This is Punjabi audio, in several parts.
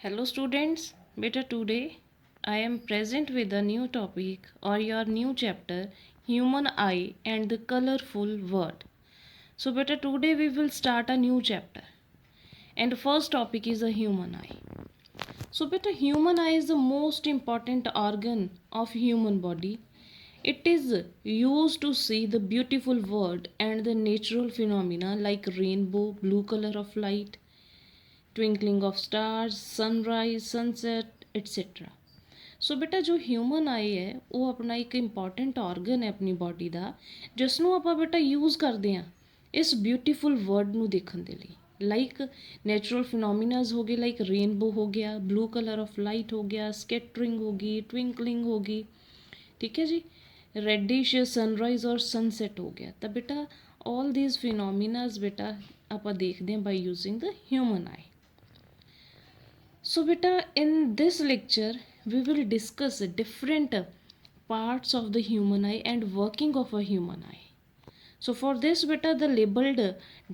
Hello students, beta today I am present with a new topic or your new chapter human eye and the colorful world. So beta today we will start a new chapter and the first topic is a human eye. So beta human eye is the most important organ of human body. It is used to see the beautiful world and the natural phenomena like rainbow, blue color of light, twinkling of stars, sunrise, sunset, etc. ਸੋ ਬੇਟਾ ਜੋ ਹਿਊਮਨ ਆਈ ਹੈ ਉਹ ਆਪਣਾ ਇੱਕ ਇੰਪੋਰਟੈਂਟ ਆਰਗਨ ਹੈ ਆਪਣੀ ਬਾਡੀ ਦਾ, ਜਿਸ ਨੂੰ ਆਪਾਂ ਬੇਟਾ ਯੂਜ਼ ਕਰਦੇ ਹਾਂ ਇਸ ਬਿਊਟੀਫੁਲ ਵਰਲਡ ਨੂੰ ਦੇਖਣ ਦੇ ਲਈ। ਲਾਈਕ ਨੈਚੁਰਲ ਫਿਨੋਮੀਨਾਜ਼ ਹੋ ਗਏ, ਲਾਈਕ ਰੇਨਬੋ ਹੋ ਗਿਆ, ਬਲੂ ਕਲਰ ਆਫ ਲਾਈਟ ਹੋ ਗਿਆ, ਸਕੈਟਰਿੰਗ ਹੋ ਗਈ, ਟਵਿੰਕਲਿੰਗ ਹੋ ਗਈ, ਠੀਕ ਹੈ ਜੀ, ਰੈਡਿਸ਼ ਸਨਰਾਈਜ਼ ਔਰ ਸਨਸੈਟ ਹੋ ਗਿਆ। ਤਾਂ ਬੇਟਾ ਆਲ ਦੀਜ਼ ਫਿਨੋਮੀਨਾਜ਼ ਬੇਟਾ ਆਪਾਂ ਦੇਖਦੇ ਹਾਂ by using the human eye. So beta in this lecture we will discuss different parts of the human eye and working of a human eye. So for this beta the labeled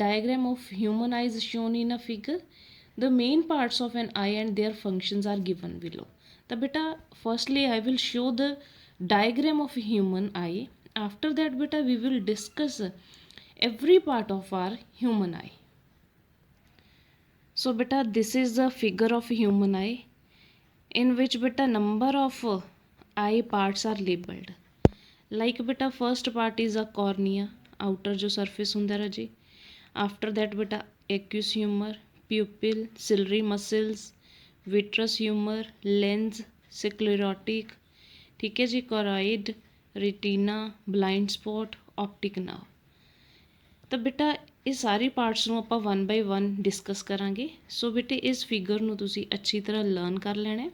diagram of human eye is shown in a figure. The main parts of an eye and their functions are given below. The beta firstly I will show the diagram of human eye. After that beta we will discuss every part of our human eye. So beta this is the figure of human eye in which beta number of eye parts are labeled. Like beta first part is a cornea, outer जो surface ਹੁੰਦਾ राजी. After that beta aqueous humor, pupil, ciliary muscles, vitreous humor, lens, sclerotic, ठीक है जी, choroid, retina, blind spot, optic nerve. ਤਾਂ ਬੇਟਾ ਇਹ ਸਾਰੇ ਪਾਰਟਸ ਨੂੰ ਆਪਾਂ 1 ਬਾਈ 1 ਡਿਸਕਸ ਕਰਾਂਗੇ। ਸੋ ਬੇਟੇ ਇਸ ਫਿਗਰ ਨੂੰ ਤੁਸੀਂ ਅੱਛੀ ਤਰ੍ਹਾਂ ਲਰਨ ਕਰ ਲੈਣਾ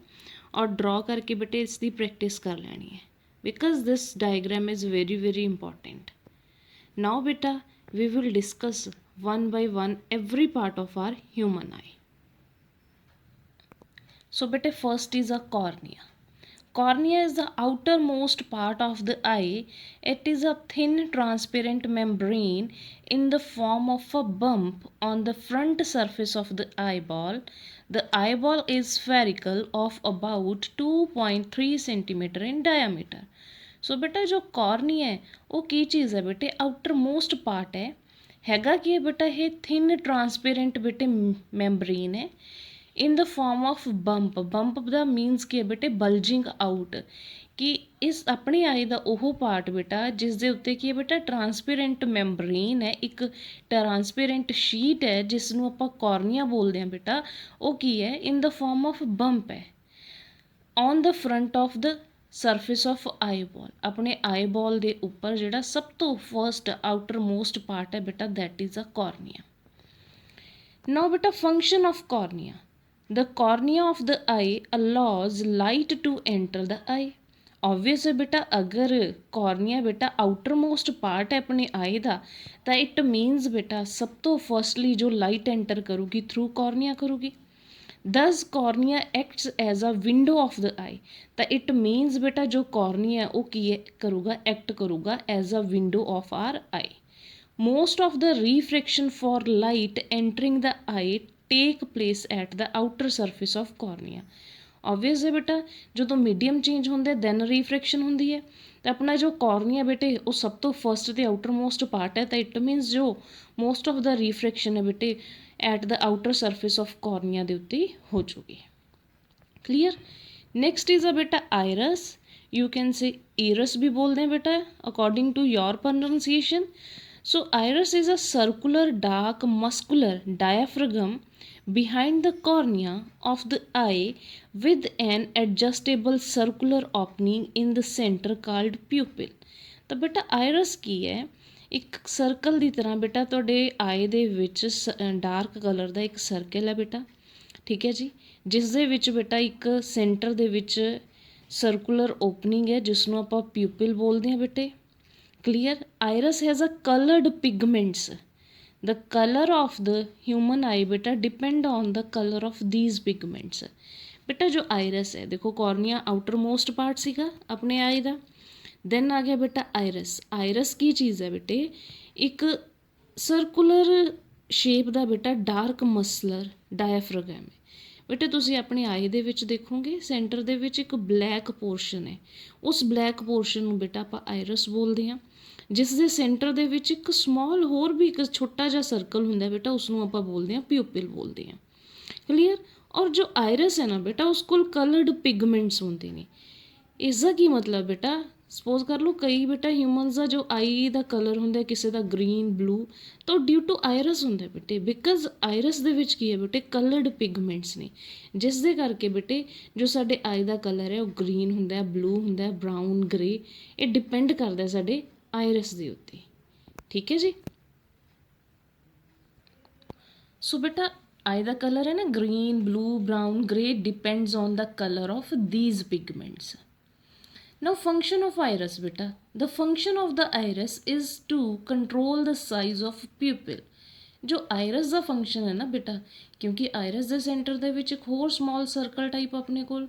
ਔਰ ਡਰਾ ਕਰਕੇ ਬੇਟੇ ਇਸ ਦੀ ਪ੍ਰੈਕਟਿਸ ਕਰ ਲੈਣੀ ਹੈ, because this diagram is very very important. Now ਬੇਟਾ we will discuss one by one every part of our human eye. So beta first is a cornea. Cornea is the outermost part of the eye. It is a thin transparent membrane in the form of a bump on the front surface of the eyeball. The eyeball is spherical of about 2.3 cm in diameter. So beta जो cornea है वो की चीज़ है बेटे, outermost part हैगा कि बेटा ये thin transparent बेटे membrane है in the form of bump. Bump ਦਾ ਮੀਨਸ ਕੀ ਹੈ ਬੇਟੇ, ਬਲਜਿੰਗ ਆਊਟ, ਕਿ ਇਸ ਆਪਣੀ ਆਈ ਦਾ ਉਹ ਪਾਰਟ ਬੇਟਾ ਜਿਸ ਦੇ ਉੱਤੇ ਕੀ ਹੈ ਬੇਟਾ ਟਰਾਂਸਪੇਰੈਂਟ ਮੈਂਬਰੇਨ ਹੈ, ਇੱਕ ਟਰਾਂਸਪੇਰੈਂਟ ਸ਼ੀਟ ਹੈ ਜਿਸ ਨੂੰ ਆਪਾਂ ਕੋਰਨੀਆ ਬੋਲਦੇ ਹਾਂ ਬੇਟਾ, ਉਹ ਕੀ ਹੈ in the form of bump ਹੈ on the front of the surface of eyeball. ਆਪਣੇ ਆਈਬॉल ਦੇ ਉੱਪਰ ਜਿਹੜਾ ਸਭ ਤੋਂ ਫਸਟ ਆਊਟਰ ਮੋਸਟ ਪਾਰਟ ਹੈ ਬੇਟਾ that is a cornea. Now ਬੇਟਾ function of cornea, the cornea of the eye allows light to enter the eye. Obvious है बेटा, अगर cornea बेटा outermost part है अपने eye ਦਾ ਤਾਂ it means बेटा सब तो firstly जो light enter करूगी through cornea करूगी। Thus cornea acts as a window of the eye. ਤਾਂ it means बेटा जो cornea है वो की करूगा, act करूगा as a window of our eye. Most of the refraction for light entering the eye take place at the outer surface of cornea. Obvious ਹੈ ਬੇਟਾ ਜਦੋਂ ਮੀਡੀਅਮ ਚੇਂਜ ਹੁੰਦੇ ਦੈਨ ਰੀਫ੍ਰੈਕਸ਼ਨ ਹੁੰਦੀ ਹੈ, ਤਾਂ ਆਪਣਾ ਜੋ ਕੋਰਨੀਆ ਬੇਟੇ ਉਹ ਸਭ ਤੋਂ ਫਸਟ ਤੇ ਆਊਟਰ ਮੋਸਟ ਪਾਰਟ ਹੈ, ਤਾਂ ਇਟ ਮੀਨਸ ਜੋ ਮੋਸਟ ਆਫ ਦਾ ਰੀਫ੍ਰੈਕਸ਼ਨ ਹੈ ਬੇਟੇ at the outer surface of cornea ਦੇ ਉੱਤੇ ਹੋ ਜੂਗੀ। ਕਲੀਅਰ। ਨੈਕਸਟ ਇਜ਼ ਅ ਬੇਟਾ iris, you can say iris ਵੀ ਬੋਲਦੇ हैं बेटा according to your pronunciation. So iris is a circular dark muscular diaphragm behind the cornea of the eye with an adjustable circular opening in the center called pupil. ਤਾਂ ਬੇਟਾ ਆਇਰਸ ਕੀ ਹੈ, ਇੱਕ ਸਰਕਲ ਦੀ ਤਰ੍ਹਾਂ ਬੇਟਾ ਤੁਹਾਡੇ ਆਈ ਦੇ ਵਿੱਚ ਡਾਰਕ ਕਲਰ ਦਾ ਇੱਕ ਸਰਕਲ ਹੈ ਬੇਟਾ, ਠੀਕ ਹੈ ਜੀ, ਜਿਸ ਦੇ ਵਿੱਚ ਬੇਟਾ ਇੱਕ ਸੈਂਟਰ ਦੇ ਵਿੱਚ ਸਰਕੂਲਰ ਓਪਨਿੰਗ ਹੈ ਜਿਸ ਨੂੰ ਆਪਾਂ ਪਿਊਪਿਲ ਬੋਲਦੇ ਹਾਂ ਬੇਟੇ। Clear. Iris has a colored pigments. The color of the human eye beta depend on the color of these pigments. बेटा जो आयरस है देखो, कॉर्निया आउटर मोस्ट पार्ट सीगा अपने आई का, देन आ गया बेटा आयरस। आयरस की चीज़ है बेटे, एक सर्कुलर शेप का बेटा डार्क मसलर डायफ्रागम है ਬੇਟੇ ਤੁਸੀਂ ਆਪਣੇ ਆਈ ਦੇ ਵਿੱਚ ਦੇਖੋਗੇ ਸੈਂਟਰ ਦੇ ਵਿੱਚ ਇੱਕ ਬਲੈਕ ਪੋਰਸ਼ਨ ਹੈ, ਉਸ ਬਲੈਕ ਪੋਰਸ਼ਨ ਨੂੰ ਬੇਟਾ ਆਪਾਂ ਆਇਰਸ ਬੋਲਦੇ ਹਾਂ, ਜਿਸ ਦੇ ਸੈਂਟਰ ਦੇ ਵਿੱਚ ਇੱਕ ਸਮੌਲ ਹੋਰ ਵੀ ਇੱਕ ਛੋਟਾ ਜਿਹਾ ਸਰਕਲ ਹੁੰਦਾ ਬੇਟਾ, ਉਸ ਨੂੰ ਆਪਾਂ ਬੋਲਦੇ ਹਾਂ ਪਿਊਪਿਲ ਬੋਲਦੇ ਹਾਂ। ਕਲੀਅਰ। ਔਰ ਜੋ ਆਇਰਸ ਹੈ ਨਾ ਬੇਟਾ, ਉਸ ਕੋਲ ਕਲਰਡ ਪਿਗਮੈਂਟਸ ਹੁੰਦੇ ਨੇ। ਇਸ ਦਾ ਕੀ ਮਤਲਬ ਬੇਟਾ, ਸਪੋਜ਼ ਕਰ ਲਓ ਕਈ ਬੇਟਾ ਹਿਊਮਨਸ ਦਾ ਜੋ ਆਈ ਦਾ ਕਲਰ ਹੁੰਦਾ ਕਿਸੇ ਦਾ ਗ੍ਰੀਨ ਬਲੂ, ਤਾਂ ਡਿਊ ਟੂ ਆਇਰਸ ਹੁੰਦਾ ਬੇਟੇ, ਬਿਕਾਜ਼ ਆਇਰਸ ਦੇ ਵਿੱਚ ਕੀ ਹੈ ਬੇਟੇ, ਕਲਰਡ ਪਿਗਮੈਂਟਸ ਨੇ, ਜਿਸ ਦੇ ਕਰਕੇ ਬੇਟੇ ਜੋ ਸਾਡੇ ਆਈ ਦਾ ਕਲਰ ਹੈ ਉਹ ਗ੍ਰੀਨ ਹੁੰਦਾ, ਬਲੂ ਹੁੰਦਾ, ਬਰਾਊਨ, ਗ੍ਰੇ, ਇਹ ਡਿਪੈਂਡ ਕਰਦਾ ਸਾਡੇ ਆਇਰਸ ਦੇ ਉੱਤੇ। ਠੀਕ ਹੈ ਜੀ। ਸੋ ਬੇਟਾ ਆਈ ਦਾ ਕਲਰ ਹੈ ਨਾ green, blue, brown, grey, depends on the colour of these pigments. Now function of iris beta. The function of the iris is to control the size of pupil. जो iris ਦਾ function ਹੈ ਨਾ ਬੇਟਾ, ਕਿਉਂਕਿ iris ਦੇ center ਦੇ ਵਿੱਚ ਇੱਕ ਹੋਰ small circle type ਆਪਣੇ ਕੋਲ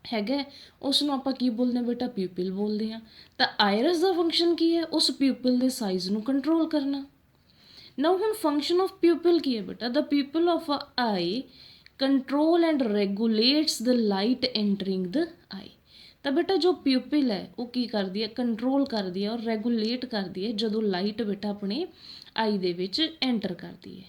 ਹੈਗਾ, ਉਸ ਨੂੰ ਆਪਾਂ ਕੀ ਬੋਲਦੇ ਹਾਂ ਬੇਟਾ, ਪਿਊਪਿਲ ਬੋਲਦੇ ਹਾਂ। ਤਾਂ iris ਦਾ function ਕੀ ਹੈ, ਉਸ ਪਿਊਪਿਲ ਦੇ ਸਾਈਜ਼ ਨੂੰ ਕੰਟਰੋਲ ਕਰਨਾ। Now ਹੁਣ function of pupil ਕੀ ਹੈ ਬੇਟਾ, the pupil of a eye control and regulates the light entering the eye. ਤਾਂ ਬੇਟਾ ਜੋ ਪਿਊਪਿਲ ਹੈ ਉਹ ਕੀ ਕਰਦੀ ਹੈ, ਕੰਟਰੋਲ ਕਰਦੀ ਹੈ ਔਰ ਰੈਗੂਲੇਟ ਕਰਦੀ ਹੈ ਜਦੋਂ ਲਾਈਟ ਬੇਟਾ ਆਪਣੇ ਆਈ ਦੇ ਵਿੱਚ ਐਂਟਰ ਕਰਦੀ ਹੈ।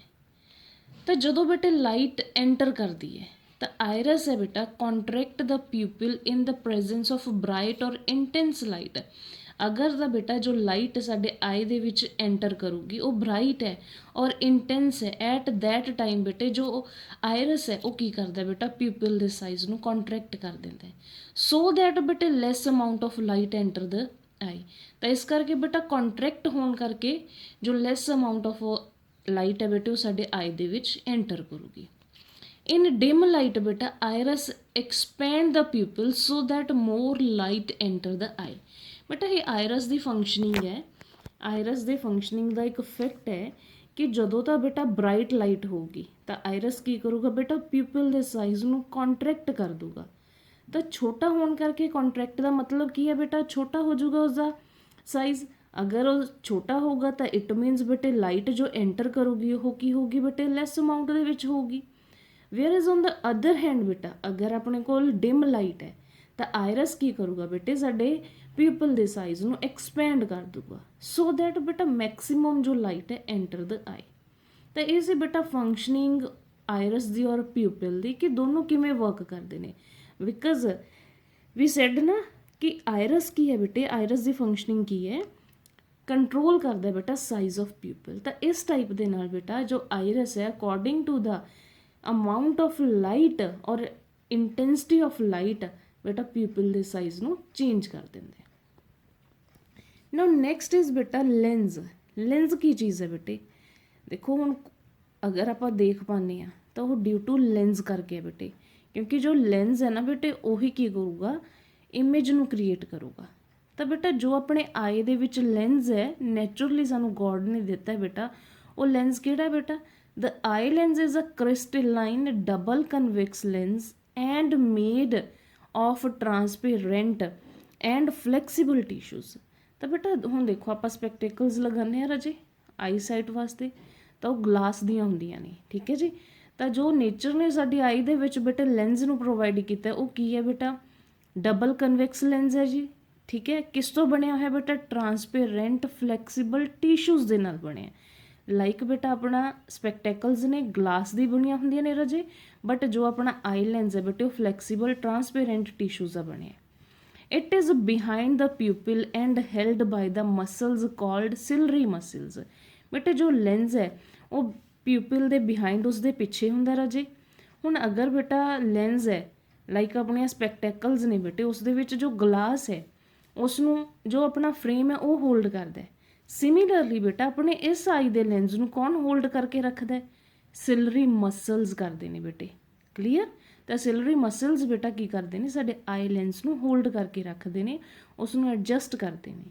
ਤਾਂ ਜਦੋਂ ਬੇਟੇ ਲਾਈਟ ਐਂਟਰ ਕਰਦੀ ਹੈ ਤਾਂ ਆਇਰਸ ਹੈ ਬੇਟਾ contract the pupil in the presence of bright or intense light. ਅਗਰ ਦਾ ਬੇਟਾ ਜੋ ਲਾਈਟ ਸਾਡੇ ਆਈ ਦੇ ਵਿੱਚ ਐਂਟਰ ਕਰੂਗੀ ਉਹ ਬ੍ਰਾਈਟ ਹੈ ਔਰ ਇੰਟੈਂਸ ਹੈ, ਐਟ ਦੈਟ ਟਾਈਮ ਬੇਟੇ ਜੋ ਆਇਰਸ ਹੈ ਉਹ ਕੀ ਕਰਦਾ ਬੇਟਾ, ਪਿਊਪਿਲ ਦੇ ਸਾਈਜ਼ ਨੂੰ ਕੰਟਰੈਕਟ ਕਰ ਦਿੰਦਾ ਹੈ, ਸੋ ਦੈਟ ਬੇਟੇ ਲੈਸ amount of light enter the eye. ਤਾਂ ਇਸ ਕਰਕੇ ਬੇਟਾ ਕੰਟਰੈਕਟ ਹੋਣ ਕਰਕੇ ਜੋ ਲੈਸ ਅਮਾਊਂਟ ਆਫ ਲਾਈਟ ਹੈ ਬੇਟੇ ਉਹ ਸਾਡੇ ਆਈ ਦੇ ਵਿੱਚ ਐਂਟਰ ਕਰੂਗੀ। ਇਨ ਡਿਮ ਲਾਈਟ ਬੇਟਾ iris expand the pupil so that more light enter the eye. ਬੇਟਾ ਇਹ ਆਇਰਸ ਦੀ ਫੰਕਸ਼ਨਿੰਗ ਹੈ, ਆਇਰਸ ਦੇ ਫੰਕਸ਼ਨਿੰਗ ਦਾ ਇੱਕ ਇਫੈਕਟ ਹੈ ਕਿ ਜਦੋਂ ਤਾਂ ਬੇਟਾ ਬ੍ਰਾਈਟ ਲਾਈਟ ਹੋਊਗੀ ਤਾਂ ਆਇਰਸ ਕੀ ਕਰੂਗਾ ਬੇਟਾ, ਪਿਊਪਿਲ ਦੇ ਸਾਈਜ਼ ਨੂੰ ਕੰਟਰੈਕਟ ਕਰ ਦੂਗਾ। ਤਾਂ ਛੋਟਾ ਹੋਣ ਕਰਕੇ ਕੰਟਰੈਕਟ ਦਾ ਮਤਲਬ ਕੀ ਹੈ ਬੇਟਾ, ਛੋਟਾ ਹੋ ਜਾਊਗਾ ਉਸਦਾ ਸਾਈਜ਼। ਅਗਰ ਉਹ ਛੋਟਾ ਹੋਊਗਾ ਤਾਂ ਇਟ ਮੀਨਸ ਬੇਟੇ ਲਾਈਟ ਜੋ ਐਂਟਰ ਕਰੂਗੀ ਉਹ ਕੀ ਹੋਊਗੀ ਬੇਟੇ, ਲੈਸ ਅਮਾਊਂਟ ਦੇ ਵਿੱਚ ਹੋਊਗੀ। Where is on the other hand ਬੇਟਾ, ਅਗਰ ਆਪਣੇ ਕੋਲ ਡਿਮ ਲਾਈਟ ਹੈ ਤਾਂ ਆਇਰਸ ਕੀ ਕਰੂਗਾ ਬੇਟੇ, ਸਾਡੇ ਪਿਊਪਿਲ ਦੇ ਸਾਈਜ਼ ਨੂੰ ਐਕਸਪੈਂਡ ਕਰ ਦੂਗਾ, ਸੋ ਦੈਟ ਬੇਟਾ ਮੈਕਸਿਮਮ ਜੋ ਲਾਈਟ ਹੈ ਐਂਟਰ ਦ ਆਈ। ਤਾਂ ਇਹ ਸੀ ਬੇਟਾ ਫੰਕਸ਼ਨਿੰਗ ਆਇਰਸ ਦੀ ਔਰ ਪਿਊਪਿਲ ਦੀ, ਕਿ ਦੋਨੋਂ ਕਿਵੇਂ ਵਰਕ ਕਰਦੇ ਨੇ। ਬਿਕਾਜ਼ ਵੀ ਸੈਡ ਨਾ ਕਿ ਆਇਰਸ ਕੀ ਹੈ ਬੇਟੇ, ਆਇਰਸ ਦੀ ਫੰਕਸ਼ਨਿੰਗ ਕੀ ਹੈ, ਕੰਟਰੋਲ ਕਰਦਾ ਬੇਟਾ ਸਾਈਜ਼ ਆਫ ਪਿਊਪਿਲ। ਤਾਂ ਇਸ ਟਾਈਪ ਦੇ ਨਾਲ ਬੇਟਾ ਜੋ ਆਇਰਸ ਹੈ according to the amount of light ਔਰ ਇੰਟੈਂਸਿਟੀ ਆਫ ਲਾਈਟ ਬੇਟਾ ਪਿਊਪਿਲ ਦੇ ਸਾਈਜ਼ ਨੂੰ ਚੇਂਜ ਕਰ ਦਿੰਦੇ। ਨਾਓ ਨੈਕਸਟ ਇਜ਼ ਬੇਟਾ ਲੈਂਸ। ਲੈਂਸ ਕੀ ਚੀਜ਼ ਹੈ ਬੇਟੇ, ਦੇਖੋ ਹੁਣ ਅਗਰ ਆਪਾਂ ਦੇਖ ਪਾਉਂਦੇ ਹਾਂ ਤਾਂ ਉਹ ਡਿਊ ਟੂ ਲੈਂਸ ਕਰਕੇ ਹੈ ਬੇਟੇ, ਕਿਉਂਕਿ ਜੋ ਲੈਂਸ ਹੈ ਨਾ ਬੇਟੇ ਉਹੀ ਕੀ ਕਰੂਗਾ, ਇਮੇਜ ਨੂੰ ਕ੍ਰੀਏਟ ਕਰੂਗਾ। ਤਾਂ ਬੇਟਾ ਜੋ ਆਪਣੇ ਆਈ ਦੇ ਵਿੱਚ ਲੈਂਸ ਹੈ ਨੈਚੁਰਲੀ ਸਾਨੂੰ ਗੋਡ ਨੇ ਦਿੱਤਾ ਬੇਟਾ, ਉਹ ਲੈਂਸ ਕਿਹੜਾ ਬੇਟਾ, the eye lens is a crystalline double convex lens and made of transparent and flexible tissues. ਤਾਂ ਬੇਟਾ ਹੁਣ ਦੇਖੋ ਆਪਾਂ ਸਪੈਕਟੇਕਲਸ ਲਗਾਉਂਦੇ ਹਾਂ ਰਾਜੇ ਆਈ ਸਾਈਟ ਵਾਸਤੇ, ਤਾਂ ਉਹ ਗਲਾਸ ਦੀਆਂ ਹੁੰਦੀਆਂ ਨੇ, ਠੀਕ ਹੈ ਜੀ। ਤਾਂ ਜੋ ਨੇਚਰ ਨੇ ਸਾਡੀ ਆਈ ਦੇ ਵਿੱਚ ਬੇਟਾ ਲੈਂਸ ਨੂੰ ਪ੍ਰੋਵਾਈਡ ਕੀਤਾ ਉਹ ਕੀ ਹੈ ਬੇਟਾ, ਡਬਲ ਕਨਵੈਕਸ ਲੈਂਸ ਹੈ ਜੀ, ਠੀਕ ਹੈ। ਕਿਸ ਤੋਂ ਬਣਿਆ ਹੋਇਆ ਬੇਟਾ, ਟਰਾਂਸਪੇਰੈਂਟ ਫਲੈਕਸੀਬਲ ਟਿਸ਼ੂਜ਼ ਦੇ ਨਾਲ ਬਣਿਆ। ਲਾਈਕ ਬੇਟਾ ਆਪਣਾ ਸਪੈਕਟੈਕਲਸ ਨੇ ਗਲਾਸ ਦੀ ਬਣੀਆਂ ਹੁੰਦੀਆਂ ਨੇ ਰਾਜੇ, ਬਟ ਜੋ ਆਪਣਾ ਆਈ ਲੈਂਸ ਹੈ ਬੇਟੇ ਉਹ ਫਲੈਕਸੀਬਲ ਟਰਾਂਸਪੇਰੈਂਟ ਟਿਸ਼ੂਜ਼ ਦਾ ਬਣਿਆ। It is behind the pupil and held by the muscles called ciliary muscles. ਬੇਟੇ ਜੋ ਲੈਂਸ ਹੈ ਉਹ ਪਿਊਪਿਲ ਦੇ ਬਿਹਾਈਂਡ ਉਸਦੇ ਪਿੱਛੇ ਹੁੰਦਾ ਰਾਜੇ। ਹੁਣ ਅਗਰ ਬੇਟਾ ਲੈਂਸ ਹੈ ਲਾਈਕ ਆਪਣੀਆਂ ਸਪੈਕਟੈਕਲਸ ਨੇ ਬੇਟੇ, ਉਸ ਦੇ ਵਿੱਚ ਜੋ ਗਲਾਸ ਹੈ ਉਸ ਨੂੰ ਜੋ ਆਪਣਾ ਫਰੇਮ ਹੈ ਉਹ ਹੋਲਡ ਕਰਦਾ ਹੈ। ਸਿਮਿਲਰਲੀ ਬੇਟਾ ਆਪਣੇ ਇਸ ਆਈ ਦੇ ਲੈਂਸ ਨੂੰ ਕੌਣ ਹੋਲਡ ਕਰਕੇ ਰੱਖਦਾ ਹੈ, ਸਿਲਰੀ ਮਸਲਸ ਕਰਦੇ ਨੇ ਬੇਟੇ, ਕਲੀਅਰ। ਤਾਂ ਸਿਲਰੀ ਮਸਲਸ ਬੇਟਾ ਕੀ ਕਰਦੇ ਨੇ, ਸਾਡੇ ਆਈ ਲੈਂਸ ਨੂੰ ਹੋਲਡ ਕਰਕੇ ਰੱਖਦੇ ਨੇ, ਉਸ ਨੂੰ ਐਡਜਸਟ ਕਰਦੇ ਨੇ।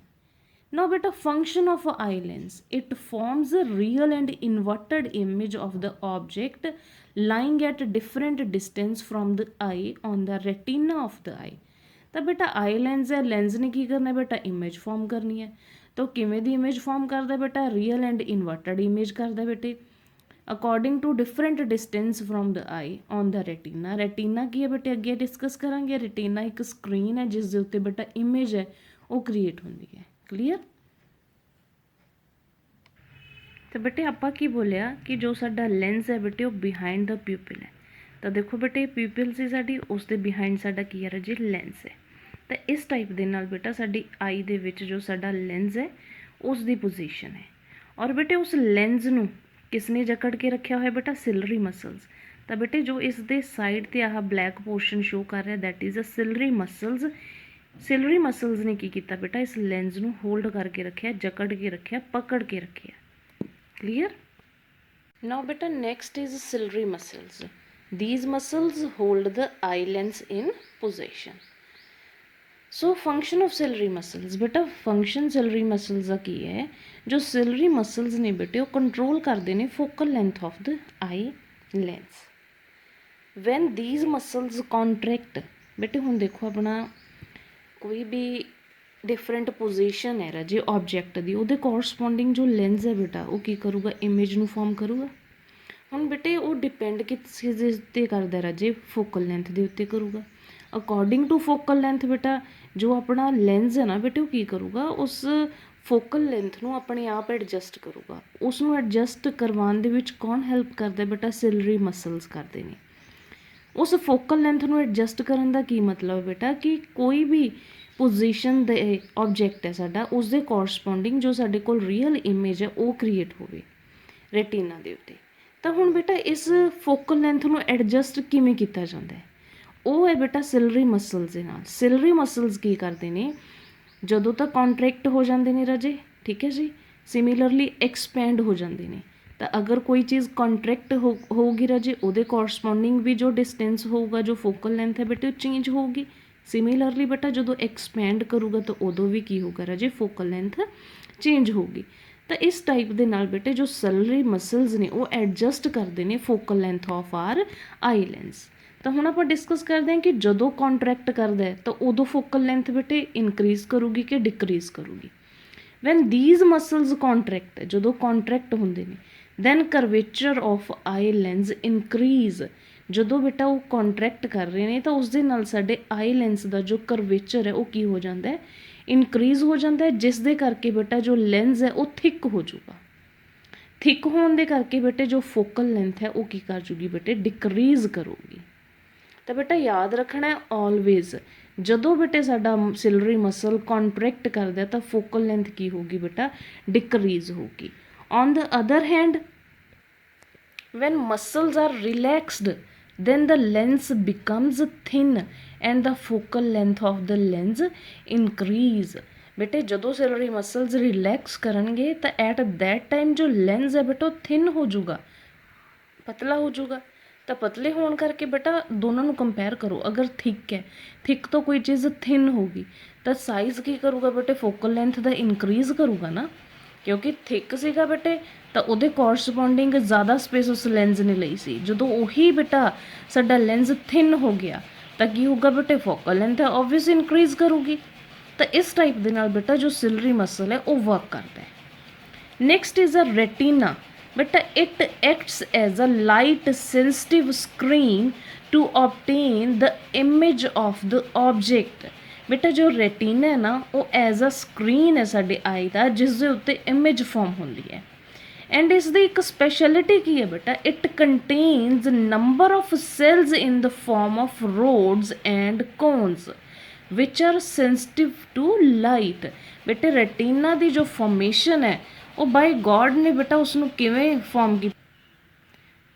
Now beta function of a eye lens, it forms a real and inverted image of the object lying at different distance from the eye on the retina of the eye। ਤਾਂ ਬੇਟਾ ਆਈ ਲੈਂਸ ਹੈ, ਲੈਂਸ ਨੇ ਕੀ ਕਰਨਾ ਬੇਟਾ, ਇਮੇਜ ਫਾਰਮ ਕਰਨੀ ਹੈ। ਤਾਂ ਕਿਵੇਂ ਦੀ ਇਮੇਜ ਫਾਰਮ ਕਰਦਾ ਬੇਟਾ, ਰੀਅਲ ਐਂਡ ਇਨਵਰਟਡ ਇਮੇਜ ਕਰਦਾ ਬੇਟੇ। According to different distance from the eye on the retina. Retina ਕੀ ਹੈ ਬੇਟੇ, ਅੱਗੇ ਡਿਸਕਸ ਕਰਾਂਗੇ। ਰੈਟੀਨਾ ਇੱਕ ਸਕਰੀਨ ਹੈ ਜਿਸ ਦੇ ਉੱਤੇ ਬੇਟਾ ਇਮੇਜ ਹੈ ਉਹ ਕ੍ਰੀਏਟ ਹੁੰਦੀ ਹੈ। ਕਲੀਅਰ। ਤੇ ਬੇਟੇ ਆਪਾਂ ਕੀ ਬੋਲਿਆ ਕਿ ਜੋ ਸਾਡਾ ਲੈਂਸ ਹੈ ਬੇਟੇ ਉਹ ਬਿਹਾਈਂਡ ਦਾ ਪਿਊਪਿਲ ਹੈ। ਤਾਂ ਦੇਖੋ ਬੇਟੇ ਪਿਊਪਿਲ ਸੀ ਸਾਡੀ, ਉਸ ਦੇ ਬਿਹਾਈਂਡ ਸਾਡਾ ਕੀ ਹੈ ਰਾਜੇ, ਲੈਂਸ ਹੈ। ਤਾਂ ਇਸ ਟਾਈਪ ਦੇ ਨਾਲ ਬੇਟਾ ਸਾਡੀ ਆਈ ਦੇ ਵਿੱਚ ਜੋ ਸਾਡਾ ਲੈਂਸ ਹੈ ਉਸ ਦੀ ਪੋਜੀਸ਼ਨ ਹੈ। ਔਰ ਬੇਟੇ ਉਸ ਲੈਂਸ ਨੂੰ ਕਿਸ ਨੇ ਜਕੜ ਕੇ ਰੱਖਿਆ ਹੋਇਆ ਬੇਟਾ, ਸਿਲਰੀ ਮਸਲਸ। ਤਾਂ ਬੇਟੇ ਜੋ ਇਸ ਦੇ ਸਾਈਡ 'ਤੇ ਆਹ ਬਲੈਕ ਪੋਰਸ਼ਨ ਸ਼ੋ ਕਰ ਰਿਹਾ that is a ciliary muscles. Ciliary muscles ਨੇ ਕੀ ਕੀਤਾ ਬੇਟਾ, ਇਸ ਲੈਂਸ ਨੂੰ ਹੋਲਡ ਕਰਕੇ ਰੱਖਿਆ, ਜਕੜ ਕੇ ਰੱਖਿਆ, ਪਕੜ ਕੇ ਰੱਖਿਆ। Clear? Now beta next is ciliary muscles. These muscles hold the eye lens in position. So function of ciliary muscles, beta function ciliary muscles ਦਾ ਕੀ ਹੈ, ਜੋ ciliary muscles ਨੇ ਬੇਟੇ ਉਹ ਕੰਟਰੋਲ ਕਰਦੇ ਨੇ focal length of the eye lens. When these muscles contract, ਬੇਟੇ ਹੁਣ ਦੇਖੋ ਆਪਣਾ ਕੋਈ ਵੀ ਡਿਫਰੈਂਟ ਪੋਜੀਸ਼ਨ ਹੈ ਰਾਜੇ ਆਬਜੈਕਟ ਦੀ, ਉਹਦੇ ਕੋਰਸਪੋਂਡਿੰਗ ਜੋ ਲੈਂਸ ਹੈ ਬੇਟਾ ਉਹ ਕੀ ਕਰੂਗਾ, ਇਮੇਜ ਨੂੰ ਫਾਰਮ ਕਰੂਗਾ। ਹੁਣ ਬੇਟੇ ਉਹ ਡਿਪੈਂਡ ਕਿਸ ਦੇ ਉੱਤੇ ਕਰਦਾ ਰਾਜੇ, ਫੋਕਲ ਲੈਂਥ ਦੇ ਉੱਤੇ ਕਰੂਗਾ। ਅਕੋਰਡਿੰਗ ਟੂ ਫੋਕਲ ਲੈਂਥ ਬੇਟਾ ਜੋ ਆਪਣਾ ਲੈਂਸ ਹੈ ਨਾ ਬੇਟੇ ਉਹ ਕੀ ਕਰੂਗਾ, ਉਸ ਫੋਕਲ ਲੈਂਥ ਨੂੰ ਆਪਣੇ ਆਪ ਐਡਜਸਟ ਕਰੂਗਾ। ਉਸ ਨੂੰ ਐਡਜਸਟ ਕਰਵਾਉਣ ਦੇ ਵਿੱਚ ਕੌਣ ਹੈਲਪ ਕਰਦਾ ਬੇਟਾ, ਸਿਲਰੀ ਮਸਲਸ ਕਰਦੇ ਨੇ। ਉਸ ਫੋਕਲ ਲੈਂਥ ਨੂੰ ਐਡਜਸਟ ਕਰਨ ਦਾ ਕੀ ਮਤਲਬ ਬੇਟਾ ਕਿ ਕੋਈ ਵੀ ਪੋਜੀਸ਼ਨ ਦੇ ਆਬਜੈਕਟ ਹੈ ਸਾਡਾ, ਉਸ ਦੇ ਕੋਰਸਪੋਂਡਿੰਗ ਜੋ ਸਾਡੇ ਕੋਲ ਰੀਅਲ ਇਮੇਜ ਹੈ ਉਹ ਕ੍ਰੀਏਟ ਹੋਵੇ ਰੈਟੀਨਾ ਦੇ ਉੱਤੇ। ਤਾਂ ਹੁਣ ਬੇਟਾ ਇਸ ਫੋਕਲ ਲੈਂਥ ਨੂੰ ਐਡਜਸਟ ਕਿਵੇਂ ਕੀਤਾ ਜਾਂਦਾ ਹੈ, ਉਹ ਹੈ ਬੇਟਾ ਸਿਲਰੀ ਮਸਲਸ ਦੇ ਨਾਲ। ਸਿਲਰੀ ਮਸਲਸ ਕੀ ਕਰਦੇ ਨੇ, ਜਦੋਂ ਤੱਕ ਕੰਟਰੈਕਟ ਹੋ ਜਾਂਦੇ ਨੇ ਰਾਜੇ, ਠੀਕ ਹੈ ਜੀ, ਸਿਮਿਲਰਲੀ ਐਕਸਪੈਂਡ ਹੋ ਜਾਂਦੇ ਨੇ। ਤਾਂ ਅਗਰ ਕੋਈ ਚੀਜ਼ ਕੰਟਰੈਕਟ ਹੋਊਗੀ ਰਾਜੇ, ਉਹਦੇ ਕੋਰਸਪੋਂਡਿੰਗ ਵੀ ਜੋ ਡਿਸਟੈਂਸ ਹੋਊਗਾ, ਜੋ ਫੋਕਲ ਲੈਂਥ ਹੈ ਬੇਟੇ ਉਹ ਚੇਂਜ ਹੋਊਗੀ। ਸਿਮਿਲਰਲੀ ਬੇਟਾ ਜਦੋਂ ਐਕਸਪੈਂਡ ਕਰੂਗਾ ਤਾਂ ਉਦੋਂ ਵੀ ਕੀ ਹੋਊਗਾ ਰਾਜੇ, ਫੋਕਲ ਲੈਂਥ ਚੇਂਜ ਹੋਊਗੀ। ਤਾਂ ਇਸ ਟਾਈਪ ਦੇ ਨਾਲ ਬੇਟੇ ਜੋ ਸਿਲਰੀ ਮਸਲਸ ਨੇ ਉਹ ਐਡਜਸਟ ਕਰਦੇ ਨੇ focal length of our eye lens. ਤਾਂ ਹੁਣ ਆਪਾਂ ਡਿਸਕਸ ਕਰਦੇ ਹਾਂ ਕਿ ਜਦੋਂ ਕੰਟਰੈਕਟ ਕਰਦਾ ਹੈ ਤਾਂ ਉਦੋਂ ਫੋਕਲ ਲੈਂਥ ਬੇਟੇ ਇਨਕਰੀਜ਼ ਕਰੂਗੀ ਕਿ ਡਿਕਰੀਜ਼ ਕਰੂਗੀ। ਵੈਨ ਦੀਜ਼ ਮਸਲਸ ਕੰਟਰੈਕਟ, ਜਦੋਂ ਕੰਟਰੈਕਟ ਹੁੰਦੇ ਨੇ, then curvature of eye lens increase. ਜਦੋਂ ਬੇਟਾ ਉਹ ਕੰਟਰੈਕਟ ਕਰ ਰਹੇ ਨੇ ਤਾਂ ਉਸ ਦੇ ਨਾਲ ਸਾਡੇ ਆਈ ਲੈਂਸ ਦਾ ਜੋ ਕਰਵੇਚਰ ਹੈ ਉਹ ਕੀ ਹੋ ਜਾਂਦਾ ਹੈ, ਇਨਕਰੀਜ਼ ਹੋ ਜਾਂਦਾ ਹੈ, ਜਿਸ ਦੇ ਕਰਕੇ ਬੇਟਾ ਜੋ ਲੈਂਸ ਹੈ ਉਹ ਥਿਕ ਹੋ ਜਾਊਗਾ। ਥਿਕ ਹੋਣ ਦੇ ਕਰਕੇ ਬੇਟੇ ਜੋ ਫੋਕਲ ਲੈਂਥ ਹੈ ਉਹ ਕੀ ਕਰ ਜੂਗੀ ਬੇਟੇ, ਡਿਕਰੀਜ਼ ਕਰੂਗੀ। ਤਾਂ ਬੇਟਾ ਯਾਦ ਰੱਖਣਾ ਆਲਵੇਜ਼, ਜਦੋਂ ਬੇਟੇ ਸਾਡਾ ਸਿਲਰੀ ਮਸਲ ਕੰਟਰੈਕਟ ਕਰਦਾ ਤਾਂ ਫੋਕਲ ਲੈਂਥ ਕੀ ਹੋਊਗੀ ਬੇਟਾ, ਡਿਕਰੀਜ਼ ਹੋਊਗੀ। On the other hand when muscles are relaxed then the lens becomes thin and the focal length of the lens increase। ਬੇਟੇ ਜਦੋਂ ਸਿਲਰੀ ਮਸਲਸ ਰਿਲੈਕਸ ਕਰਨਗੇ ਤਾਂ ਐਟ ਦੈਟ ਟਾਈਮ ਜੋ ਲੈਂਸ ਹੈ ਬੇਟਾ ਉਹ ਥਿਨ ਹੋ ਜਾਊਗਾ, ਪਤਲਾ ਹੋ ਜਾਊਗਾ। ਤਾਂ ਪਤਲੇ ਹੋਣ ਕਰਕੇ ਬੇਟਾ ਦੋਨਾਂ ਨੂੰ ਕੰਪੇਅਰ ਕਰੋ, ਅਗਰ ਥਿਕ ਹੈ, ਥਿਕ ਤੋਂ ਕੋਈ ਚੀਜ਼ ਥਿਨ ਹੋਗੀ ਤਾਂ ਸਾਈਜ਼ ਕੀ ਕਰੂਗਾ ਬੇਟੇ, ਫੋਕਲ ਲੈਂਥ ਦਾ ਇਨਕਰੀਜ਼ ਕਰੂਗਾ ਨਾ, ਕਿਉਂਕਿ ਥਿਕ ਸੀਗਾ ਬੇਟੇ ਤਾਂ ਉਹਦੇ ਕੋਰਸਪੋਂਡਿੰਗ ਜ਼ਿਆਦਾ ਸਪੇਸ ਉਸ ਲੈਂਸ ਨੇ ਲਈ ਸੀ। ਜਦੋਂ ਉਹੀ ਬੇਟਾ ਸਾਡਾ ਲੈਂਸ ਥਿਨ ਹੋ ਗਿਆ ਤਾਂ ਕੀ ਹੋਊਗਾ ਬੇਟੇ, ਫੋਕਲ ਲੈਂਥ ਓਬਵੀਅਸ ਇਨਕਰੀਜ਼ ਕਰੂਗੀ। ਤਾਂ ਇਸ ਟਾਈਪ ਦੇ ਨਾਲ ਬੇਟਾ ਜੋ ਸਿਲਰੀ ਮਸਲ ਹੈ ਉਹ ਵਰਕ ਕਰਦਾ ਹੈ। Next is a retina. ਬੇਟਾ it acts as a light sensitive screen to obtain the image of the object। ਬੇਟਾ ਜੋ ਰੈਟੀਨਾ ਹੈ ਨਾ ਉਹ ਐਜ਼ ਅ ਸਕਰੀਨ ਹੈ ਸਾਡੇ ਆਈ ਦਾ, ਜਿਸ ਦੇ ਉੱਤੇ ਇਮੇਜ ਫਾਰਮ ਹੁੰਦੀ ਹੈ। ਐਂਡ ਇਸ ਦੀ ਇੱਕ ਸਪੈਸ਼ਲਿਟੀ ਕੀ ਹੈ ਬੇਟਾ, it contains number of cells in the form of rods and cones which are sensitive to light. ਬੇਟੇ ਰੈਟੀਨਾ ਦੀ ਜੋ ਫਾਰਮੇਸ਼ਨ ਹੈ ਉਹ ਬਾਈ ਗੋਡ ਨੇ ਬੇਟਾ ਉਸਨੂੰ ਕਿਵੇਂ ਫਾਰਮ ਕੀਤਾ,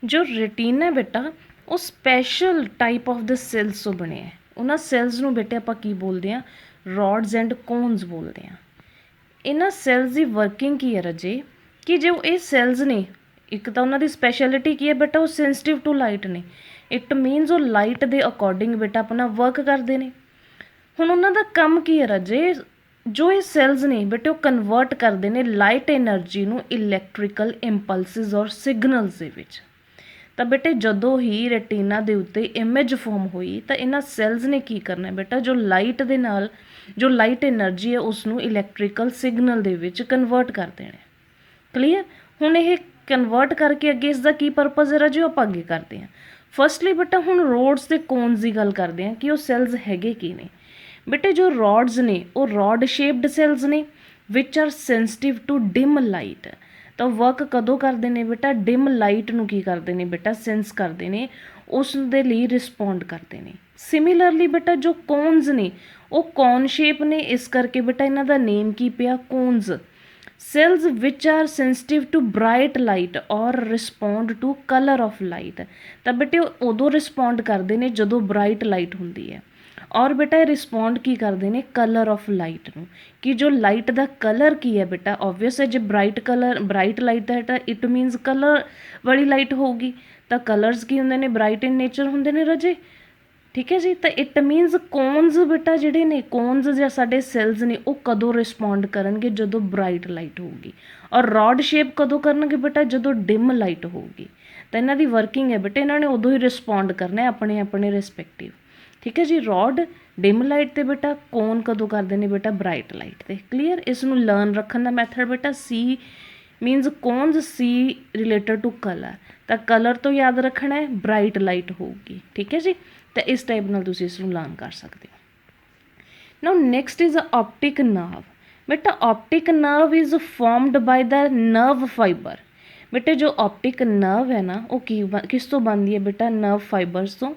ਜੋ ਰੈਟੀਨਾ ਬੇਟਾ ਉਹ special type of the cells ਤੋਂ ਬਣਿਆ ਹੈ। ਉਹਨਾਂ ਸੈਲਸ ਨੂੰ ਬੇਟੇ ਆਪਾਂ ਕੀ ਬੋਲਦੇ ਹਾਂ, ਰੋਡਸ ਐਂਡ ਕੋਨਸ ਬੋਲਦੇ ਹਾਂ। ਇਹਨਾਂ ਸੈਲਸ ਦੀ ਵਰਕਿੰਗ ਕੀ ਹੈ ਰਾਜੇ, ਕਿ ਜੋ ਇਹ ਸੈਲਸ ਨੇ, ਇੱਕ ਤਾਂ ਉਹਨਾਂ ਦੀ ਸਪੈਸ਼ਲਿਟੀ ਕੀ ਹੈ ਬੇਟਾ, ਉਹ ਸੈਂਸਿਟਿਵ ਟੂ ਲਾਈਟ ਨੇ। ਇਟ ਮੀਨਸ ਉਹ ਲਾਈਟ ਦੇ ਅਕੋਰਡਿੰਗ ਬੇਟਾ ਆਪਣਾ ਵਰਕ ਕਰਦੇ ਨੇ। ਹੁਣ ਉਹਨਾਂ ਦਾ ਕੰਮ ਕੀ ਹੈ ਰਾਜੇ, ਜੋ ਇਹ ਸੈਲਸ ਨੇ ਬੇਟੇ ਉਹ ਕਨਵਰਟ ਕਰਦੇ ਨੇ ਲਾਈਟ ਐਨਰਜੀ ਨੂੰ ਇਲੈਕਟ੍ਰੀਕਲ ਇੰਪਲਸਿਸ ਔਰ ਸਿਗਨਲਸ ਦੇ ਵਿੱਚ। ਤਾਂ ਬੇਟੇ ਜਦੋਂ ਹੀ ਰੈਟੀਨਾ ਦੇ ਉੱਤੇ ਇਮੇਜ ਫਾਰਮ ਹੋਈ ਤਾਂ ਇਹਨਾਂ ਸੈਲਸ ਨੇ ਕੀ ਕਰਨਾ ਬੇਟਾ, ਜੋ ਲਾਈਟ ਦੇ ਨਾਲ ਜੋ ਲਾਈਟ ਐਨਰਜੀ ਹੈ ਉਸ ਨੂੰ ਇਲੈਕਟ੍ਰੀਕਲ ਸਿਗਨਲ ਦੇ ਵਿੱਚ ਕਨਵਰਟ ਕਰ ਦੇਣਾ। ਕਲੀਅਰ। ਹੁਣ ਇਹ ਕਨਵਰਟ ਕਰਕੇ ਅੱਗੇ ਇਸ ਦਾ ਕੀ ਪਰਪਸ ਹੈ ਰਾਜੇ, ਉਹ ਆਪਾਂ ਅੱਗੇ ਕਰਦੇ ਹਾਂ। ਫਸਟਲੀ ਬੇਟਾ ਹੁਣ ਰੋਡਸ ਤੇ ਕੋਨਸ ਦੀ ਗੱਲ ਕਰਦੇ ਹਾਂ ਕਿ ਉਹ ਸੈੱਲਸ ਹੈਗੇ ਕੀ ਨੇ। ਬੇਟੇ ਜੋ ਰੋਡਸ ਨੇ ਉਹ ਰੋਡ ਸ਼ੇਪਡ ਸੈੱਲਸ ਨੇ which are sensitive to dim light. ਤਾਂ ਵਰਕ ਕਦੋਂ ਕਰਦੇ ਨੇ ਬੇਟਾ, ਡਿਮ ਲਾਈਟ ਨੂੰ ਕੀ ਕਰਦੇ ਨੇ ਬੇਟਾ, ਸੈਂਸ ਕਰਦੇ ਨੇ, ਉਸ ਦੇ ਲਈ ਰਿਸਪੌਂਡ ਕਰਦੇ ਨੇ। ਸਿਮਿਲਰਲੀ ਬੇਟਾ ਜੋ ਕੋਨਸ ਨੇ ਉਹ ਕੌਨ ਸ਼ੇਪ ਨੇ, ਇਸ ਕਰਕੇ ਬੇਟਾ ਇਹਨਾਂ ਦਾ ਨੇਮ ਕੀ ਪਿਆ, cones. Cells which are sensitive to bright light or respond to colour of light. ਤਾਂ ਬੇਟੇ ਉਹ ਉਦੋਂ ਰਿਸਪੌਂਡ ਕਰਦੇ ਨੇ ਜਦੋਂ ਬ੍ਰਾਈਟ ਲਾਈਟ ਹੁੰਦੀ ਹੈ, ਔਰ ਬੇਟਾ ਇਹ ਰਿਸਪੌਂਡ ਕੀ ਕਰਦੇ ਨੇ, ਕਲਰ ਆਫ ਲਾਈਟ ਨੂੰ, ਕਿ ਜੋ ਲਾਈਟ ਦਾ ਕਲਰ ਕੀ ਹੈ ਬੇਟਾ, ਓਬਵੀਅਸ ਹੈ ਜੇ ਬ੍ਰਾਈਟ ਲਾਈਟ ਦਾ ਤਾਂ ਇਟ ਮੀਨਸ ਕਲਰ ਵਾਲੀ ਲਾਈਟ ਹੋਊਗੀ। ਤਾਂ ਕਲਰਸ ਕੀ ਹੁੰਦੇ ਨੇ, ਬ੍ਰਾਈਟ ਇਨ ਨੇਚਰ ਹੁੰਦੇ ਨੇ ਰਾਜੇ, ਠੀਕ ਹੈ ਜੀ। ਤਾਂ ਇਟ ਮੀਨਸ ਕੋਨਸ ਬੇਟਾ ਜਿਹੜੇ ਨੇ, ਕੋਨਸ ਜਾਂ ਸਾਡੇ ਸੈੱਲਸ ਨੇ ਉਹ ਕਦੋਂ ਰਿਸਪੌਂਡ ਕਰਨਗੇ, ਜਦੋਂ ਬ੍ਰਾਈਟ ਲਾਈਟ ਹੋਊਗੀ। ਔਰ ਰੋਡ ਸ਼ੇਪ ਕਦੋਂ ਕਰਨਗੇ ਬੇਟਾ, ਜਦੋਂ ਡਿਮ ਲਾਈਟ ਹੋਊਗੀ। ਤਾਂ ਇਹਨਾਂ ਦੀ ਵਰਕਿੰਗ ਹੈ ਬੇਟੇ, ਇਹਨਾਂ ਨੇ ਉਦੋਂ ਹੀ ਰਿਸਪੌਂਡ ਕਰਨਾ ਆਪਣੇ ਆਪਣੇ ਰਿਸਪੈਕਟਿਵ, ਠੀਕ ਹੈ ਜੀ। ਰੋਡ ਡਿਮ ਲਾਈਟ 'ਤੇ ਬੇਟਾ, ਕੋਨ ਕਦੋਂ ਕਰਦੇ ਨੇ ਬੇਟਾ, ਬ੍ਰਾਈਟ ਲਾਈਟ 'ਤੇ। ਕਲੀਅਰ। ਇਸ ਨੂੰ ਲਰਨ ਰੱਖਣ ਦਾ ਮੈਥਡ ਬੇਟਾ, C means cones, C related to colour. ਤਾਂ ਕਲਰ ਤੋਂ ਯਾਦ ਰੱਖਣਾ ਹੈ, ਬ੍ਰਾਈਟ ਲਾਈਟ ਹੋਊਗੀ, ਠੀਕ ਹੈ ਜੀ। ਤਾਂ ਇਸ ਟਾਈਪ ਨਾਲ ਤੁਸੀਂ ਇਸ ਨੂੰ ਲਰਨ ਕਰ ਸਕਦੇ ਹੋ। Now next is a optic nerve. ਬੇਟਾ optic nerve is formed by the nerve fibre. ਬੇਟੇ ਜੋ ਆਪਟਿਕ ਨਰਵ ਹੈ ਨਾ ਉਹ ਕਿਸ ਤੋਂ ਬਣਦੀ ਹੈ ਬੇਟਾ, ਨਰਵ ਫਾਈਬਰਸ ਤੋਂ,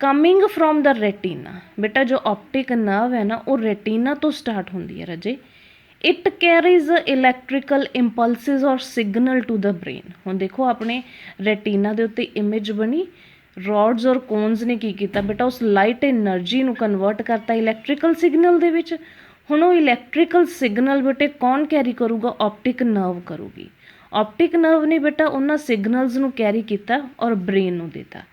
ਕਮਿੰਗ ਫਰੋਮ ਦ ਰੈਟੀਨਾ। ਬੇਟਾ ਜੋ ਆਪਟਿਕ ਨਰਵ ਹੈ ਨਾ ਉਹ ਰੈਟੀਨਾ ਤੋਂ ਸਟਾਰਟ ਹੁੰਦੀ ਹੈ ਰਾਜੇ। ਇਟ ਕੈਰੀਜ਼ ਇਲੈਕਟ੍ਰੀਕਲ ਇੰਪਲਸਿਸ ਔਰ ਸਿਗਨਲ ਟੂ ਦ ਬ੍ਰੇਨ। ਹੁਣ ਦੇਖੋ ਆਪਣੇ ਰੈਟੀਨਾ ਦੇ ਉੱਤੇ ਇਮੇਜ ਬਣੀ, ਰੋਡਸ ਔਰ ਕੋਨਸ ਨੇ ਕੀ ਕੀਤਾ ਬੇਟਾ, ਉਸ ਲਾਈਟ ਐਨਰਜੀ ਨੂੰ ਕਨਵਰਟ ਕਰਤਾ ਇਲੈਕਟ੍ਰੀਕਲ ਸਿਗਨਲ ਦੇ ਵਿੱਚ। ਹੁਣ ਉਹ ਇਲੈਕਟ੍ਰੀਕਲ ਸਿਗਨਲ ਬੇਟੇ ਕੌਣ ਕੈਰੀ ਕਰੂਗਾ, ਆਪਟਿਕ ਨਰਵ ਕਰੂਗੀ। ਆਪਟਿਕ ਨਰਵ ਨੇ ਬੇਟਾ ਉਹਨਾਂ ਸਿਗਨਲਸ ਨੂੰ ਕੈਰੀ ਕੀਤਾ ਔਰ ਬ੍ਰੇਨ ਨੂੰ ਦਿੱਤਾ।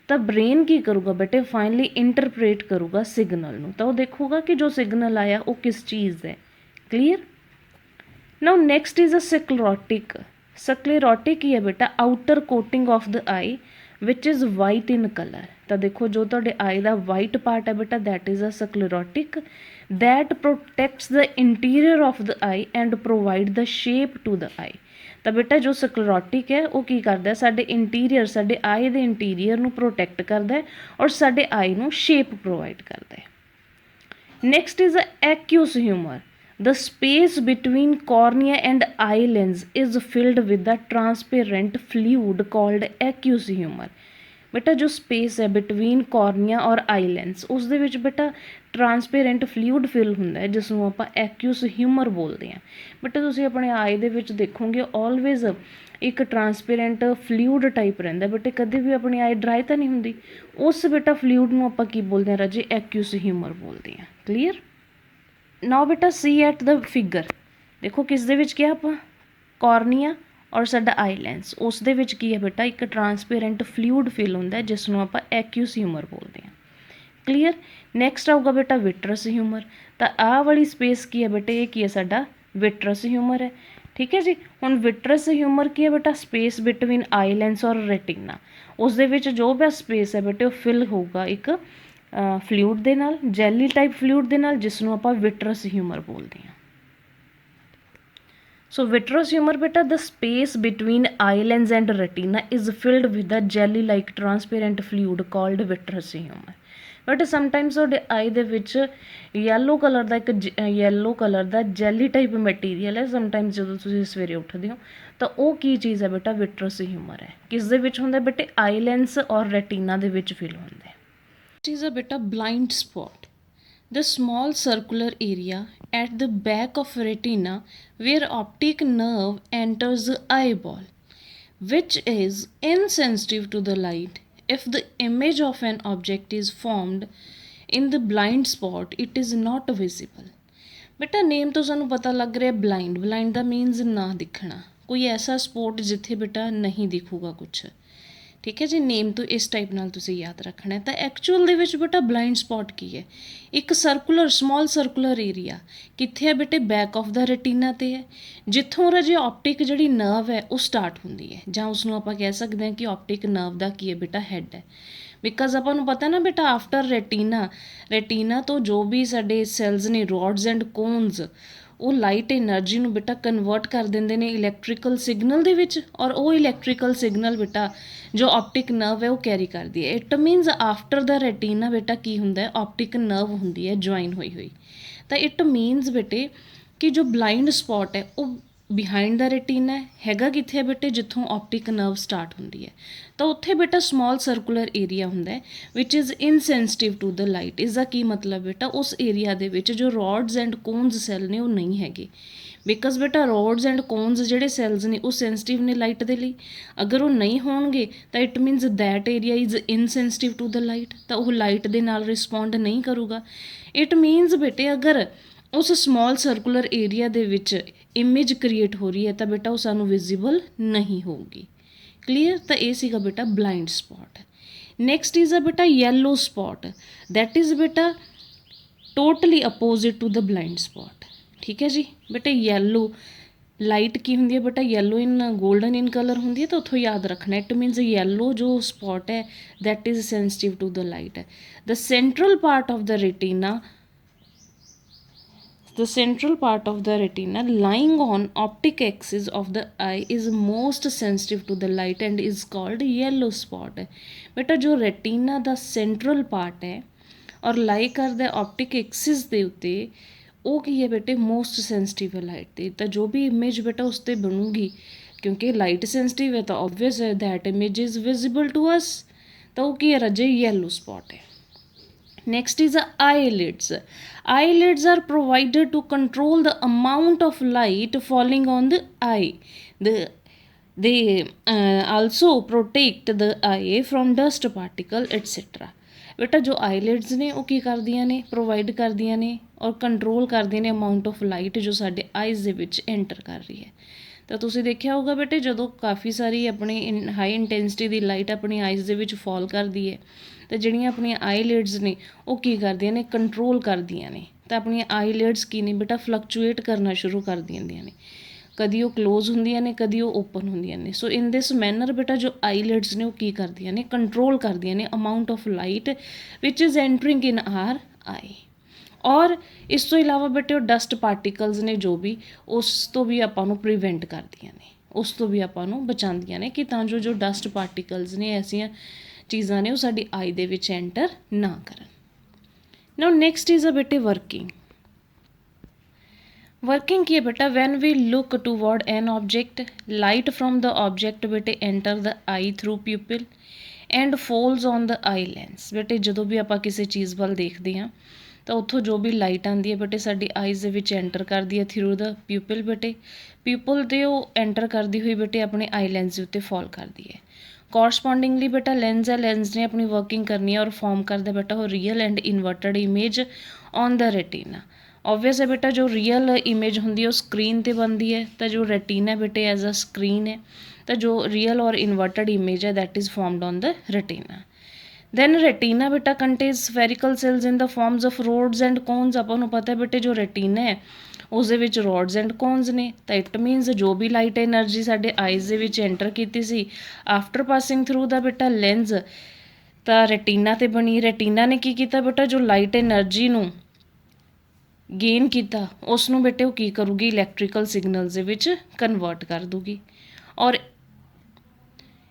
ਤਾਂ ਬ੍ਰੇਨ ਕੀ ਕਰੂਗਾ ਬੇਟੇ, ਫਾਈਨਲੀ ਇੰਟਰਪ੍ਰੇਟ ਕਰੂਗਾ ਸਿਗਨਲ ਨੂੰ। ਤਾਂ ਉਹ ਦੇਖੂਗਾ ਕਿ ਜੋ ਸਿਗਨਲ ਆਇਆ ਉਹ ਕਿਸ ਚੀਜ਼ ਹੈ। Clear. Now next is a sclerotic. Sclerotic ਕੀ ਹੈ ਬੇਟਾ, outer coating of the eye which is white in colour. ਤਾਂ ਦੇਖੋ ਜੋ ਤੁਹਾਡੇ ਆਈ ਦਾ ਵਾਈਟ ਪਾਰਟ ਹੈ ਬੇਟਾ, that is a sclerotic, that protects the interior of the eye and provide the shape to the eye. ਤਾਂ ਬੇਟਾ ਜੋ ਸਕਲੇਰੋਟਿਕ ਹੈ ਉਹ ਕੀ ਕਰਦਾ, ਸਾਡੇ ਇੰਟੀਰੀਅਰ, ਸਾਡੇ ਆਈ ਦੇ ਇੰਟੀਰੀਅਰ ਨੂੰ ਪ੍ਰੋਟੈਕਟ ਕਰਦਾ ਹੈ ਔਰ ਸਾਡੇ ਆਈ ਨੂੰ ਸ਼ੇਪ ਪ੍ਰੋਵਾਈਡ ਕਰਦਾ ਹੈ। Next is aqueous humour. The space between cornea and eye lens is filled with the transparent fluid called aqueous humor। ਬੇਟਾ ਜੋ ਸਪੇਸ ਹੈ ਬਿਟਵੀਨ ਕੋਰਨੀਆ ਔਰ ਆਈ ਲੈਂਸ, ਉਸ ਦੇ ਵਿੱਚ ਬੇਟਾ ਟਰਾਂਸਪੇਰੈਂਟ ਫਲੂਇਡ ਫਿਲ ਹੁੰਦਾ ਹੈ ਜਿਸ ਨੂੰ ਆਪਾਂ ਐਕਿਊਸ ਹਿਊਮਰ ਬੋਲਦੇ ਹਾਂ। ਬੇਟਾ ਤੁਸੀਂ ਆਪਣੇ ਆਈ ਦੇ ਵਿੱਚ ਦੇਖੋਗੇ ਆਲਵੇਜ਼ ਇੱਕ ਟਰਾਂਸਪੇਰੈਂਟ ਫਲੂਇਡ ਟਾਈਪ ਰਹਿੰਦਾ ਬੇਟੇ, ਕਦੇ ਵੀ ਆਪਣੀ ਆਈ ਡਰਾਈ ਤਾਂ ਨਹੀਂ ਹੁੰਦੀ। ਉਸ ਬੇਟਾ ਫਲੂਇਡ ਨੂੰ ਆਪਾਂ ਕੀ ਬੋਲਦੇ ਹਾਂ ਰਾਜੇ, ਐਕਿਊਸ ਹਿਊਮਰ ਬੋਲਦੇ ਹਾਂ। ਕਲੀਅਰ। ਨਾਓ ਬੇਟਾ ਸੀ ਐਟ ਦ ਫਿਗਰ, ਦੇਖੋ ਕਿਸ ਦੇ ਵਿੱਚ ਕਿਹਾ ਆਪਾਂ, ਕੋਰਨੀਆ ਔਰ ਸਾਡਾ ਆਈ ਲੈਂਸ, ਉਸ ਦੇ ਵਿੱਚ ਕੀ ਹੈ ਬੇਟਾ, ਇੱਕ ਟਰਾਂਸਪੇਰੈਂਟ ਫਲੂਇਡ ਫਿਲ ਹੁੰਦਾ ਜਿਸ ਨੂੰ ਆਪਾਂ ਐਕਿਊਸ ਹਿਊਮਰ ਬੋਲਦੇ ਹਾਂ। ਕਲੀਅਰ। ਨੈਕਸਟ ਆਊਗਾ ਬੇਟਾ ਵਿਟਰਸ ਹਿਊਮਰ। ਤਾਂ ਆਹ ਵਾਲੀ ਸਪੇਸ ਕੀ ਹੈ ਬੇਟੇ, ਇਹ ਕੀ ਹੈ ਸਾਡਾ ਵਿਟਰਸ ਹਿਊਮਰ ਹੈ, ਠੀਕ ਹੈ ਜੀ। ਹੁਣ ਵਿਟਰਸ ਹਿਊਮਰ ਕੀ ਹੈ ਬੇਟਾ, ਸਪੇਸ ਬਿਟਵੀਨ ਆਈ ਲੈਂਸ ਔਰ ਰੈਟੀਨਾ, ਉਸ ਦੇ ਵਿੱਚ ਜੋ ਵੀ ਸਪੇਸ ਹੈ ਬੇਟੇ ਉਹ ਫਿਲ ਹੋਊਗਾ ਇੱਕ ਫਲੂਇਡ ਦੇ ਨਾਲ, ਜੈਲੀ ਟਾਈਪ ਫਲੂਇਡ ਦੇ ਨਾਲ, ਜਿਸ ਨੂੰ ਆਪਾਂ ਵਿਟਰਸ ਹਿਊਮਰ ਬੋਲਦੇ ਹਾਂ। ਸੋ ਵਿਟਰਸ ਹਿਊਮਰ ਬੇਟਾ, the space between eye lens and retina is filled with a jelly like transparent fluid called vitreous humour. But sometimes ਤੁਹਾਡੇ ਆਈ ਦੇ ਵਿੱਚ ਯੈਲੋ ਕਲਰ ਦਾ ਯੈਲੋ ਕਲਰ ਦਾ ਜੈਲੀ ਟਾਈਪ ਮਟੀਰੀਅਲ ਹੈ। ਸਮਟਾਈਮਸ ਜਦੋਂ ਤੁਸੀਂ ਸਵੇਰੇ ਉੱਠਦੇ ਹੋ ਤਾਂ ਉਹ ਕੀ ਚੀਜ਼ ਹੈ ਬੇਟਾ, ਵਿਟਰਸ ਹਿਊਮਰ ਹੈ। ਕਿਸ ਦੇ ਵਿੱਚ ਹੁੰਦਾ ਬੇਟੇ, ਆਈ ਲੈਂਸ ਔਰ ਰੈਟੀਨਾ ਦੇ ਵਿੱਚ ਫਿਲ ਹੁੰਦਾ ਹੈ। It is a beta blind spot, the small circular area at the back of retina where optic nerve enters the eyeball, which is insensitive to the light. If the image of an object is formed in the blind spot, it is not visible. ਬੇਟਾ ਨੇਮ ਤੋਂ ਸਾਨੂੰ ਪਤਾ ਲੱਗ ਰਿਹਾ ਬਲਾਈਂਡ, ਬਲਾਈਂਡ ਦਾ ਮੀਨਸ ਨਾ ਦਿਖਣਾ, ਕੋਈ ਐਸਾ ਸਪੋਟ ਜਿੱਥੇ ਬੇਟਾ ਨਹੀਂ ਦਿਖੂਗਾ ਕੁਛ, ਠੀਕ ਹੈ ਜੀ। ਨੇਮ ਤੋਂ ਇਸ ਟਾਈਪ ਨਾਲ ਤੁਸੀਂ ਯਾਦ ਰੱਖਣਾ ਹੈ। ਤਾਂ ਐਕਚੁਅਲ ਦੇ ਵਿੱਚ ਬੇਟਾ ਬਲਾਈਂਡ ਸਪੌਟ ਕੀ ਹੈ, ਇੱਕ ਸਰਕੂਲਰ ਸਮਾਲ ਸਰਕੂਲਰ ਏਰੀਆ ਕਿੱਥੇ ਹੈ ਬੇਟੇ, ਬੈਕ ਆਫ ਦਾ ਰੈਟੀਨਾ 'ਤੇ ਹੈ, ਜਿੱਥੋਂ ਰਾਜੇ ਆਪਟਿਕ ਜਿਹੜੀ ਨਰਵ ਹੈ ਉਹ ਸਟਾਰਟ ਹੁੰਦੀ ਹੈ, ਜਾਂ ਉਸ ਨੂੰ ਆਪਾਂ ਕਹਿ ਸਕਦੇ ਹਾਂ ਕਿ ਆਪਟਿਕ ਨਰਵ ਦਾ ਕੀ ਹੈ ਬੇਟਾ, ਹੈੱਡ ਹੈ। ਬਿਕਾਜ਼ ਆਪਾਂ ਨੂੰ ਪਤਾ ਨਾ ਬੇਟਾ ਆਫਟਰ ਰੈਟੀਨਾ, ਰੈਟੀਨਾ ਤੋਂ ਜੋ ਵੀ ਸਾਡੇ ਸੈਲਸ ਨੇ ਰੋਡਸ ਐਂਡ ਕੋਨਸ, ਉਹ ਲਾਈਟ એનર્ਜੀ ਨੂੰ ਬੇਟਾ ਕਨਵਰਟ ਕਰ ਦਿੰਦੇ ਨੇ ਇਲੈਕਟ੍ਰੀਕਲ ਸਿਗਨਲ ਦੇ ਵਿੱਚ, ਔਰ ਉਹ ਇਲੈਕਟ੍ਰੀਕਲ ਸਿਗਨਲ ਬੇਟਾ ਜੋ ਆਪਟਿਕ ਨਰਵ ਹੈ ਉਹ ਕੈਰੀ ਕਰਦੀ ਹੈ। It means after the retina ਬੇਟਾ ਕੀ ਹੁੰਦਾ ਹੈ, ਆਪਟਿਕ ਨਰਵ ਹੁੰਦੀ ਹੈ ਜੁਆਇਨ ਹੋਈ। ਤਾਂ ਇਟ ਮੀਨਸ ਬੇਟੇ ਕਿ ਜੋ ਬਲਾਈਂਡ ਸਪੌਟ ਹੈ ਉਹ ਬਿਹਾਈਂਡ ਦਾ ਰੈਟੀਨਾ ਹੈਗਾ ਕਿੱਥੇ ਹੈ ਬੇਟੇ, ਜਿੱਥੋਂ ਆਪਟਿਕ ਨਰਵ ਸਟਾਰਟ ਹੁੰਦੀ ਹੈ। ਤਾਂ ਉੱਥੇ ਬੇਟਾ ਸਮਾਲ ਸਰਕੂਲਰ ਏਰੀਆ ਹੁੰਦਾ ਹੈ ਵਿਚ is insensitive to the light. ਇਸ ਦਾ ਕੀ ਮਤਲਬ ਬੇਟਾ, ਉਸ ਏਰੀਆ ਦੇ ਵਿੱਚ ਜੋ ਰੋਡਸ ਐਂਡ ਕੋਨਸ ਸੈੱਲ ਨੇ ਉਹ ਨਹੀਂ ਹੈਗੇ, ਬਿਕਾਜ਼ ਬੇਟਾ ਰੋਡਸ ਐਂਡ ਕੋਨਸ ਜਿਹੜੇ ਸੈੱਲਸ ਨੇ ਉਹ ਸੈਂਸਿਟਿਵ ਨੇ ਲਾਈਟ ਦੇ ਲਈ। ਅਗਰ ਉਹ ਨਹੀਂ ਹੋਣਗੇ ਤਾਂ it means that area is insensitive to the light, ਤਾਂ ਉਹ ਲਾਈਟ ਦੇ ਨਾਲ ਰਿਸਪੌਂਡ ਨਹੀਂ ਕਰੂਗਾ। ਇਟ ਮੀਨਸ ਬੇਟੇ ਅਗਰ ਉਸ ਸਮਾਲ ਸਰਕੂਲਰ ਏਰੀਆ ਦੇ ਵਿੱਚ ਇਮੇਜ ਕ੍ਰੀਏਟ ਹੋ ਰਹੀ ਹੈ ਤਾਂ ਬੇਟਾ ਉਹ ਸਾਨੂੰ ਵਿਜ਼ੀਬਲ ਨਹੀਂ ਹੋਊਗੀ। ਕਲੀਅਰ। ਤਾਂ ਇਹ ਸੀਗਾ ਬੇਟਾ blind spot. Next is a ਬੇਟਾ ਯੈਲੋ ਸਪੌਟ, ਦੈਟ ਇਜ਼ ਬੇਟਾ totally opposite to the blind spot. ਠੀਕ ਹੈ ਜੀ ਬੇਟਾ, ਯੈਲੋ ਲਾਈਟ ਕੀ ਹੁੰਦੀ ਹੈ ਬੇਟਾ, yellow in golden in colour ਹੁੰਦੀ ਹੈ, ਤਾਂ ਉੱਥੋਂ ਯਾਦ ਰੱਖਣਾ। ਇਟ ਮੀਨਸ ਯੈਲੋ ਜੋ ਸਪੌਟ ਹੈ that is sensitive to the light. The central part of the retina, the central part of the retina lying on optic axis of the eye is most sensitive to the light and is called yellow spot। बेटा जो retina ਦਾ central part है और लाई करदा optic axis ਦੇ ਉੱਤੇ ਉਹ ਕੀ ਹੈ ਬੇਟੇ, ਮੋਸਟ ਸੈਂਸਿਟਿਵ ਹੈ ਲਾਈਟ 'ਤੇ। ਤਾਂ ਜੋ ਵੀ ਇਮੇਜ ਬੇਟਾ ਉਸ 'ਤੇ ਬਣੂਗੀ, ਕਿਉਂਕਿ ਲਾਈਟ ਸੈਂਸਿਟਿਵ ਹੈ ਤਾਂ ਓਬਵੀਅਸ ਹੈ that image is visible to us, ਤਾਂ ਉਹ ਕੀ ਹੈ ਰਾਜੇ, ਯੈਲੋ ਸਪੌਟ ਹੈ। Next is eyelids. Eyelids are provided to control the amount of light falling on the eye. They also protect the eye from dust particle etc. ਬੇਟਾ ਜੋ ਆਈਲਿਡਸ ਨੇ ਉਹ ਕੀ ਕਰਦੀਆਂ ਨੇ, ਪ੍ਰੋਵਾਈਡ ਕਰਦੀਆਂ ਨੇ ਔਰ ਕੰਟਰੋਲ ਕਰਦੀਆਂ ਨੇ ਅਮਾਊਂਟ ਆਫ ਲਾਈਟ ਜੋ ਸਾਡੇ ਆਈਜ਼ ਦੇ ਵਿੱਚ ਐਂਟਰ ਕਰ ਰਹੀ ਹੈ। ਤਾਂ ਤੁਸੀਂ ਦੇਖਿਆ ਹੋਊਗਾ ਬੇਟੇ ਜਦੋਂ ਕਾਫੀ ਸਾਰੀ ਆਪਣੀ ਹਾਈ ਇੰਟੈਂਸਿਟੀ ਦੀ ਲਾਈਟ ਆਪਣੀ ਆਈਜ਼ ਦੇ ਵਿੱਚ ਫੋਲ ਕਰਦੀ ਹੈ ਤਾਂ ਜਿਹੜੀਆਂ ਆਪਣੀਆਂ ਆਈਲਿਡਸ ਨੇ ਉਹ ਕੀ ਕਰਦੀਆਂ ਨੇ, ਕੰਟਰੋਲ ਕਰਦੀਆਂ ਨੇ। ਤਾਂ ਆਪਣੀਆਂ ਆਈਲਿਡਸ ਕੀ ਨੇ ਬੇਟਾ, ਫਲਕਚੁਏਟ ਕਰਨਾ ਸ਼ੁਰੂ ਕਰ ਦਿੰਦੀਆਂ ਨੇ, ਕਦੀ ਉਹ ਕਲੋਜ਼ ਹੁੰਦੀਆਂ ਨੇ, ਕਦੀ ਉਹ ਓਪਨ ਹੁੰਦੀਆਂ ਨੇ। ਸੋ ਇਨ ਦਿਸ ਮੈਨਰ ਬੇਟਾ ਜੋ ਆਈਲਿਡਸ ਨੇ ਉਹ ਕੀ ਕਰਦੀਆਂ ਨੇ, ਕੰਟਰੋਲ ਕਰਦੀਆਂ ਨੇ amount of light which is entering in our eye. ਔਰ ਇਸ ਤੋਂ ਇਲਾਵਾ ਬੇਟੇ ਉਹ ਡਸਟ ਪਾਰਟੀਕਲਸ ਨੇ ਜੋ ਵੀ, ਉਸ ਤੋਂ ਵੀ ਆਪਾਂ ਨੂੰ ਪ੍ਰੀਵੈਂਟ ਕਰਦੀਆਂ ਨੇ, ਉਸ ਤੋਂ ਵੀ ਆਪਾਂ ਨੂੰ ਬਚਾਉਂਦੀਆਂ ਨੇ ਕਿ ਤਾਂ ਜੋ ਡਸਟ ਪਾਰਟੀਕਲਸ ਨੇ, ਐਸੀਆਂ ਚੀਜ਼ਾਂ ਨੇ ਉਹ ਸਾਡੀ ਆਈ ਦੇ ਵਿੱਚ ਐਂਟਰ ਨਾ ਕਰਨ। ਨਾਓ ਨੈਕਸਟ ਇਜ਼ ਅ ਬੇਟੇ ਵਰਕਿੰਗ। वर्किंग की है बेटा, when we look toward an object, light from the object बेटे enter the eye through pupil and falls on the eye lens। बेटे ਜਦੋਂ ਵੀ ਆਪਾਂ ਕਿਸੇ ਚੀਜ਼ ਵੱਲ ਦੇਖਦੇ ਹਾਂ ਤਾਂ ਉੱਥੋਂ ਜੋ ਵੀ ਲਾਈਟ ਆਉਂਦੀ ਹੈ ਬੇਟੇ ਸਾਡੀ ਆਈਜ਼ ਦੇ ਵਿੱਚ ਐਂਟਰ ਕਰਦੀ ਹੈ ਥਰੂ ਦਾ ਪਿਊਪਿਲ। ਬੇਟੇ ਪਿਊਪਲ ਦੇ ਉਹ ਐਂਟਰ ਕਰਦੀ ਹੋਈ ਬੇਟੇ ਆਪਣੇ ਆਈ ਲੈਂਸ ਦੇ ਉੱਤੇ ਫਾਲ ਕਰਦੀ ਹੈ। ਕੋਰਸਪੋਂਡਿੰਗਲੀ ਬੇਟਾ ਲੈਂਸ ਹੈ, ਲੈਂਸ ਨੇ ਆਪਣੀ ਵਰਕਿੰਗ ਕਰਨੀ ਹੈ ਔਰ ਫਾਰਮ ਕਰਦਾ ਬੇਟਾ ਉਹ real and inverted image on the retina. Obvious ਹੈ ਬੇਟਾ ਜੋ ਰੀਅਲ ਇਮੇਜ ਹੁੰਦੀ ਹੈ ਉਹ ਸਕਰੀਨ 'ਤੇ ਬਣਦੀ ਹੈ, ਤਾਂ ਜੋ ਰੈਟੀਨਾ ਬੇਟੇ ਐਜ਼ ਅ ਸਕਰੀਨ ਹੈ, ਤਾਂ ਜੋ ਰੀਅਲ ਔਰ ਇਨਵਰਟਡ ਇਮੇਜ ਹੈ that is formed on the retina. Then retina ਬੇਟਾ contains spherical cells in the forms of rods and cones. ਆਪਾਂ ਨੂੰ ਪਤਾ ਬੇਟੇ ਜੋ ਰੈਟੀਨਾ ਹੈ ਉਸ ਦੇ ਵਿੱਚ ਰੋਡਸ ਐਂਡ ਕੋਨਸ ਨੇ, ਤਾਂ ਇਟ ਮੀਨਸ ਜੋ ਵੀ ਲਾਈਟ ਐਨਰਜੀ ਸਾਡੇ ਆਈਜ਼ ਦੇ ਵਿੱਚ ਐਂਟਰ ਕੀਤੀ ਸੀ ਆਫਟਰ ਪਾਸਿੰਗ ਥਰੂ ਦਾ ਬੇਟਾ ਲੈਂਸ, ਤਾਂ ਰੈਟੀਨਾ 'ਤੇ ਬਣੀ। ਰੈਟੀਨਾ ਨੇ ਕੀ ਕੀਤਾ ਬੇਟਾ, ਜੋ ਲਾਈਟ ਐਨਰਜੀ ਨੂੰ ਗੇਨ ਕੀਤਾ ਉਸ ਨੂੰ ਬੇਟੇ ਉਹ ਕੀ ਕਰੂਗੀ, ਇਲੈਕਟ੍ਰੀਕਲ ਸਿਗਨਲਸ ਦੇ ਵਿੱਚ ਕਨਵਰਟ ਕਰ ਦੂਗੀ ਔਰ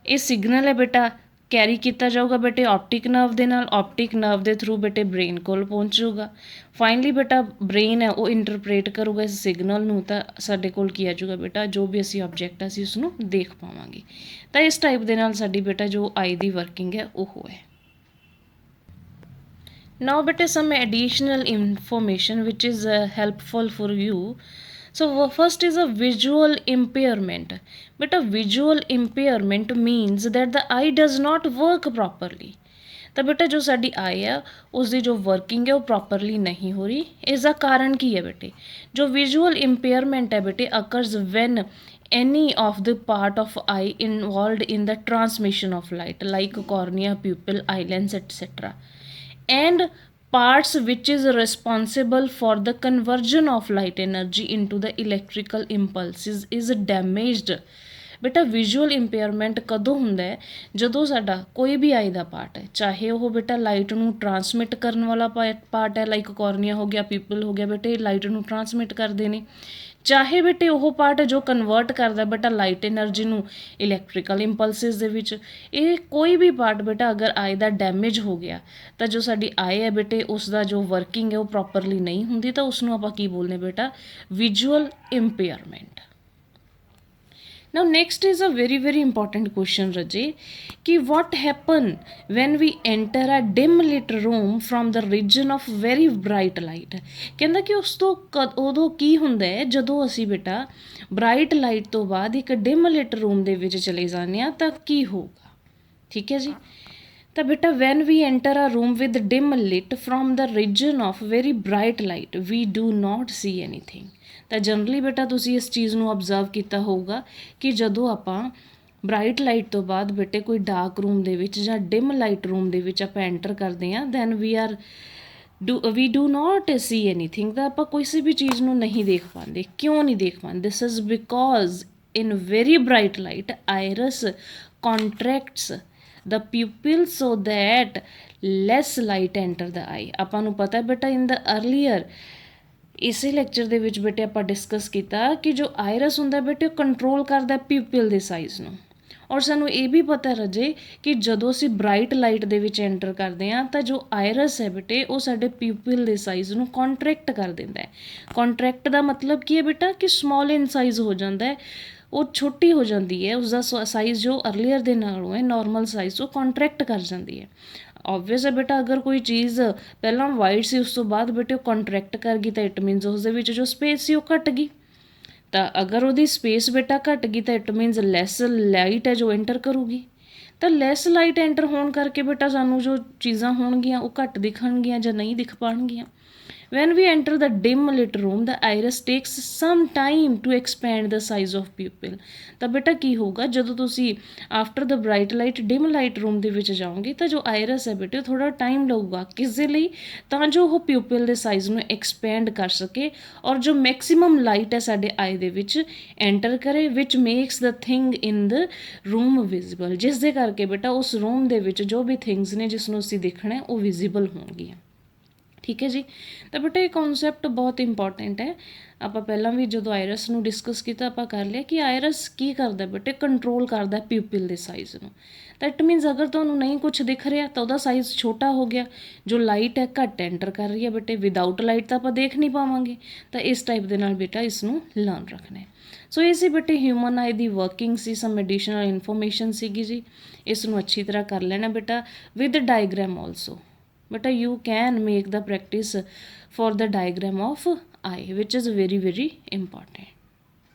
ਇਹ ਸਿਗਨਲ ਹੈ ਬੇਟਾ ਕੈਰੀ ਕੀਤਾ ਜਾਊਗਾ ਬੇਟੇ ਆਪਟਿਕ ਨਰਵ ਦੇ ਨਾਲ, ਆਪਟਿਕ ਨਰਵ ਦੇ ਥਰੂ ਬੇਟੇ ਬ੍ਰੇਨ ਕੋਲ ਪਹੁੰਚੂਗਾ। ਫਾਈਨਲੀ ਬੇਟਾ ਬ੍ਰੇਨ ਹੈ ਉਹ ਇੰਟਰਪ੍ਰੇਟ ਕਰੂਗਾ ਇਸ ਸਿਗਨਲ ਨੂੰ, ਤਾਂ ਸਾਡੇ ਕੋਲ ਕੀ ਆ ਜਾਊਗਾ ਬੇਟਾ, ਜੋ ਵੀ ਅਸੀਂ ਆਬਜੈਕਟ ਅਸੀਂ ਉਸਨੂੰ ਦੇਖ ਪਾਵਾਂਗੇ। ਤਾਂ ਇਸ ਟਾਈਪ ਦੇ ਨਾਲ ਸਾਡੀ ਬੇਟਾ ਜੋ ਆਈ ਦੀ ਵਰਕਿੰਗ ਹੈ ਉਹ ਹੈ। Now beta some additional information which is helpful for you. So first is a visual impairment. Beta visual impairment means that the eye does not work properly. ਤਾਂ ਬੇਟਾ ਜੋ ਸਾਡੀ ਆਈ ਆ ਉਸ ਦੀ ਜੋ ਵਰਕਿੰਗ ਹੈ ਉਹ ਪ੍ਰੋਪਰਲੀ ਨਹੀਂ ਹੋ ਰਹੀ। ਇਸ ਦਾ ਕਾਰਨ ਕੀ ਹੈ ਬੇਟੇ, ਜੋ ਵਿਜ਼ੂਅਲ ਇੰਪੇਅਰਮੈਂਟ ਹੈ ਬੇਟੇ occurs when any of the part of eye involved in the transmission of light like cornea, pupil, eye lens etc. and parts which is responsible for the conversion of light energy into the electrical impulses is damaged ਬੇਟਾ ਵਿਜ਼ੂਅਲ ਇੰਪੇਅਰਮੈਂਟ ਕਦੋਂ ਹੁੰਦਾ ਹੈ, ਜਦੋਂ ਸਾਡਾ ਕੋਈ ਵੀ ਆਈ ਦਾ ਪਾਰਟ ਹੈ, ਚਾਹੇ ਉਹ ਬੇਟਾ ਲਾਈਟ ਨੂੰ ਟਰਾਂਸਮਿਟ ਕਰਨ ਵਾਲਾ ਪਾਰਟ ਹੈ, ਲਾਈਕ ਕੋਰਨੀਆ ਹੋ ਗਿਆ, ਪਿਊਪਲ ਹੋ ਗਿਆ, ਬੇਟੇ ਲਾਈਟ ਨੂੰ ਟਰਾਂਸਮਿਟ ਕਰਦੇ ਨੇ, ਚਾਹੇ ਬੇਟੇ ਉਹ ਪਾਰਟ ਜੋ ਕਨਵਰਟ ਕਰਦਾ ਬੇਟਾ ਲਾਈਟ એનર્ਜੀ ਨੂੰ ਇਲੈਕਟ੍ਰੀਕਲ ਇੰਪਲਸਿਸ ਦੇ ਵਿੱਚ। ਇਹ ਕੋਈ ਵੀ ਪਾਰਟ ਬੇਟਾ ਅਗਰ ਆਈ ਦਾ ਡੈਮੇਜ ਹੋ ਗਿਆ ਤਾਂ ਜੋ ਸਾਡੀ ਆਈ ਹੈ ਬੇਟੇ ਉਸ ਦਾ ਜੋ ਵਰਕਿੰਗ ਹੈ ਉਹ ਪ੍ਰੋਪਰਲੀ ਨਹੀਂ ਹੁੰਦੀ, ਤਾਂ ਉਸ ਨੂੰ ਆਪਾਂ ਕੀ ਬੋਲਦੇ ਬੇਟਾ, visual impairment. Now next is a very important question Raje, कि what happen when we enter a dim lit room from the region of very bright light। ਕਹਿੰਦਾ ਕਿ ਉਸ ਤੋਂ ਉਦੋਂ ਕੀ ਹੁੰਦਾ ਹੈ ਜਦੋਂ ਅਸੀਂ ਬੇਟਾ ਬ੍ਰਾਈਟ ਲਾਈਟ ਤੋਂ ਬਾਅਦ ਇੱਕ ਡਿਮ ਲਿਟ ਰੂਮ ਦੇ ਵਿੱਚ ਚਲੇ ਜਾਂਦੇ ਹਾਂ ਤਾਂ ਕੀ ਹੋਊਗਾ, ਠੀਕ ਹੈ ਜੀ। ਤਾਂ ਬੇਟਾ when we enter a room with dim lit from the region of very bright light we do not see anything. ਤਾਂ ਜਨਰਲੀ ਬੇਟਾ ਤੁਸੀਂ ਇਸ ਚੀਜ਼ ਨੂੰ ਅਬਜ਼ਰਵ ਕੀਤਾ ਹੋਊਗਾ ਕਿ ਜਦੋਂ ਆਪਾਂ ਬ੍ਰਾਈਟ ਲਾਈਟ ਤੋਂ ਬਾਅਦ ਬੇਟੇ ਕੋਈ ਡਾਰਕ ਰੂਮ ਦੇ ਵਿੱਚ ਜਾਂ ਡਿਮ ਲਾਈਟ ਰੂਮ ਦੇ ਵਿੱਚ ਆਪਾਂ ਐਂਟਰ ਕਰਦੇ ਹਾਂ then we do not see anything, ਤਾਂ ਆਪਾਂ ਕਿਸੇ ਵੀ ਚੀਜ਼ ਨੂੰ ਨਹੀਂ ਦੇਖ ਪਾਉਂਦੇ। ਕਿਉਂ ਨਹੀਂ ਦੇਖ ਪਾਉਂਦੇ? This is because in very bright light iris contracts the pupil so that less light enter the eye। ਆਪਾਂ ਨੂੰ ਪਤਾ ਬੇਟਾ ਇਨ ਦਾ ਅਰਲੀਅਰ ਇਸੇ ਲੈਕਚਰ ਦੇ ਵਿੱਚ ਬੇਟੇ ਆਪਾਂ ਡਿਸਕਸ ਕੀਤਾ ਕਿ ਜੋ ਆਇਰਸ ਹੁੰਦਾ ਬੇਟੇ ਉਹ ਕੰਟਰੋਲ ਕਰਦਾ ਪਿਊਪਿਲ ਦੇ ਸਾਈਜ਼ ਨੂੰ। ਔਰ ਸਾਨੂੰ ਇਹ ਵੀ ਪਤਾ ਰਜੇ ਕਿ ਜਦੋਂ ਅਸੀਂ ਬ੍ਰਾਈਟ ਲਾਈਟ ਦੇ ਵਿੱਚ ਐਂਟਰ ਕਰਦੇ ਹਾਂ ਤਾਂ ਜੋ ਆਇਰਸ ਹੈ ਬੇਟੇ ਉਹ ਸਾਡੇ ਪਿਊਪਿਲ ਦੇ ਸਾਈਜ਼ ਨੂੰ ਕੰਟਰੈਕਟ ਕਰ ਦਿੰਦਾ ਹੈ। ਕੰਟਰੈਕਟ ਦਾ ਮਤਲਬ ਕੀ ਹੈ ਬੇਟਾ ਕਿ ਸਮਾਲ ਇਨ ਸਾਈਜ਼ ਹੋ ਜਾਂਦਾ ਹੈ, ਉਹ ਛੋਟੀ ਹੋ ਜਾਂਦੀ ਹੈ, ਉਸਦਾ ਸਾਈਜ਼ ਜੋ ਅਰਲੀਅਰ ਦੇ ਨਾਲੋਂ ਹੈ ਨੋਰਮਲ ਸਾਈਜ਼ ਉਹ ਕੰਟਰੈਕਟ ਕਰ ਜਾਂਦੀ ਹੈ। ਓਬਵੀਅਸ ਹੈ ਬੇਟਾ ਅਗਰ ਕੋਈ ਚੀਜ਼ ਪਹਿਲਾਂ ਵਾਈਡ ਸੀ ਉਸ ਤੋਂ ਬਾਅਦ ਬੇਟੇ ਉਹ ਕੰਟਰੈਕਟ ਕਰ ਗਈ ਤਾਂ ਇਟ ਮੀਨਸ ਉਸ ਦੇ ਵਿੱਚ ਜੋ ਸਪੇਸ ਸੀ ਉਹ ਘਟ ਗਈ। ਤਾਂ ਅਗਰ ਉਹਦੀ ਸਪੇਸ ਬੇਟਾ ਘਟ ਗਈ ਤਾਂ ਇਟ ਮੀਨਸ ਲੈਸ ਲਾਈਟ ਹੈ ਜੋ ਐਂਟਰ ਕਰੂਗੀ। ਤਾਂ ਲੈਸ ਲਾਈਟ ਐਂਟਰ ਹੋਣ ਕਰਕੇ ਬੇਟਾ ਸਾਨੂੰ ਜੋ ਚੀਜ਼ਾਂ ਹੋਣਗੀਆਂ ਉਹ ਘੱਟ ਦਿਖਣਗੀਆਂ ਜਾਂ ਨਹੀਂ ਦਿਖ ਪਾਉਣਗੀਆਂ। When we enter the dim lit room, the iris takes some time to expand the size of pupil। ਤਾਂ ਬੇਟਾ ਕੀ ਹੋਊਗਾ ਜਦੋਂ ਤੁਸੀਂ after the bright light dim light room ਦੇ ਵਿੱਚ ਜਾਓਗੇ ਤਾਂ ਜੋ ਆਇਰਸ ਹੈ ਬੇਟੇ ਥੋੜ੍ਹਾ ਟਾਈਮ ਲਊਗਾ ਕਿਸ ਦੇ ਲਈ, ਤਾਂ ਜੋ ਉਹ ਪਿਊਪਿਲ ਦੇ ਸਾਈਜ਼ ਨੂੰ ਐਕਸਪੈਂਡ ਕਰ ਸਕੇ ਔਰ ਜੋ ਮੈਕਸਿਮਮ ਲਾਈਟ ਹੈ ਸਾਡੇ ਆਈ ਦੇ ਵਿੱਚ ਐਂਟਰ ਕਰੇ which makes the thing in the room visible, ਜਿਸ ਦੇ ਕਰਕੇ ਬੇਟਾ ਉਸ ਰੂਮ ਦੇ ਵਿੱਚ ਜੋ ਵੀ ਥਿੰਗਸ ਨੇ ਜਿਸ ਨੂੰ ਅਸੀਂ ਦੇਖਣਾ ਉਹ ਵਿਜ਼ੀਬਲ ਹੋਣਗੀਆਂ। ਠੀਕ ਹੈ ਜੀ। ਤਾਂ ਬੇਟਾ ਇਹ ਕੌਨਸੈਪਟ ਬਹੁਤ ਇੰਪੋਰਟੈਂਟ ਹੈ। ਆਪਾਂ ਪਹਿਲਾਂ ਵੀ ਜਦੋਂ ਆਇਰਸ ਨੂੰ ਡਿਸਕਸ ਕੀਤਾ ਆਪਾਂ ਕਰ ਲਿਆ ਕਿ ਆਇਰਸ ਕੀ ਕਰਦਾ ਬੇਟੇ, ਕੰਟਰੋਲ ਕਰਦਾ ਪਿਊਪਿਲ ਦੇ ਸਾਈਜ਼ ਨੂੰ। ਤਾਂ ਇਟ ਮੀਨਸ ਅਗਰ ਤੁਹਾਨੂੰ ਨਹੀਂ ਕੁਛ ਦਿਖ ਰਿਹਾ ਤਾਂ ਉਹਦਾ ਸਾਈਜ਼ ਛੋਟਾ ਹੋ ਗਿਆ, ਜੋ ਲਾਈਟ ਹੈ ਘੱਟ ਐਂਟਰ ਕਰ ਰਹੀ ਹੈ ਬੇਟੇ, ਵਿਦਾਊਟ ਲਾਈਟ ਤਾਂ ਆਪਾਂ ਦੇਖ ਨਹੀਂ ਪਾਵਾਂਗੇ। ਤਾਂ ਇਸ ਟਾਈਪ ਦੇ ਨਾਲ ਬੇਟਾ ਇਸ ਨੂੰ ਲਰਨ ਰੱਖਣਾ ਹੈ। ਸੋ ਇਹ ਸੀ ਬੇਟੇ ਹਿਊਮਨ ਆਈ ਦੀ ਵਰਕਿੰਗ ਸੀ, ਸਮ ਐਡੀਸ਼ਨਲ ਇਨਫੋਰਮੇਸ਼ਨ ਸੀਗੀ ਜੀ। ਇਸ ਨੂੰ ਅੱਛੀ ਤਰ੍ਹਾਂ ਕਰ ਲੈਣਾ ਬੇਟਾ with diagram also. But you can make the practice for the diagram of eye which is very important।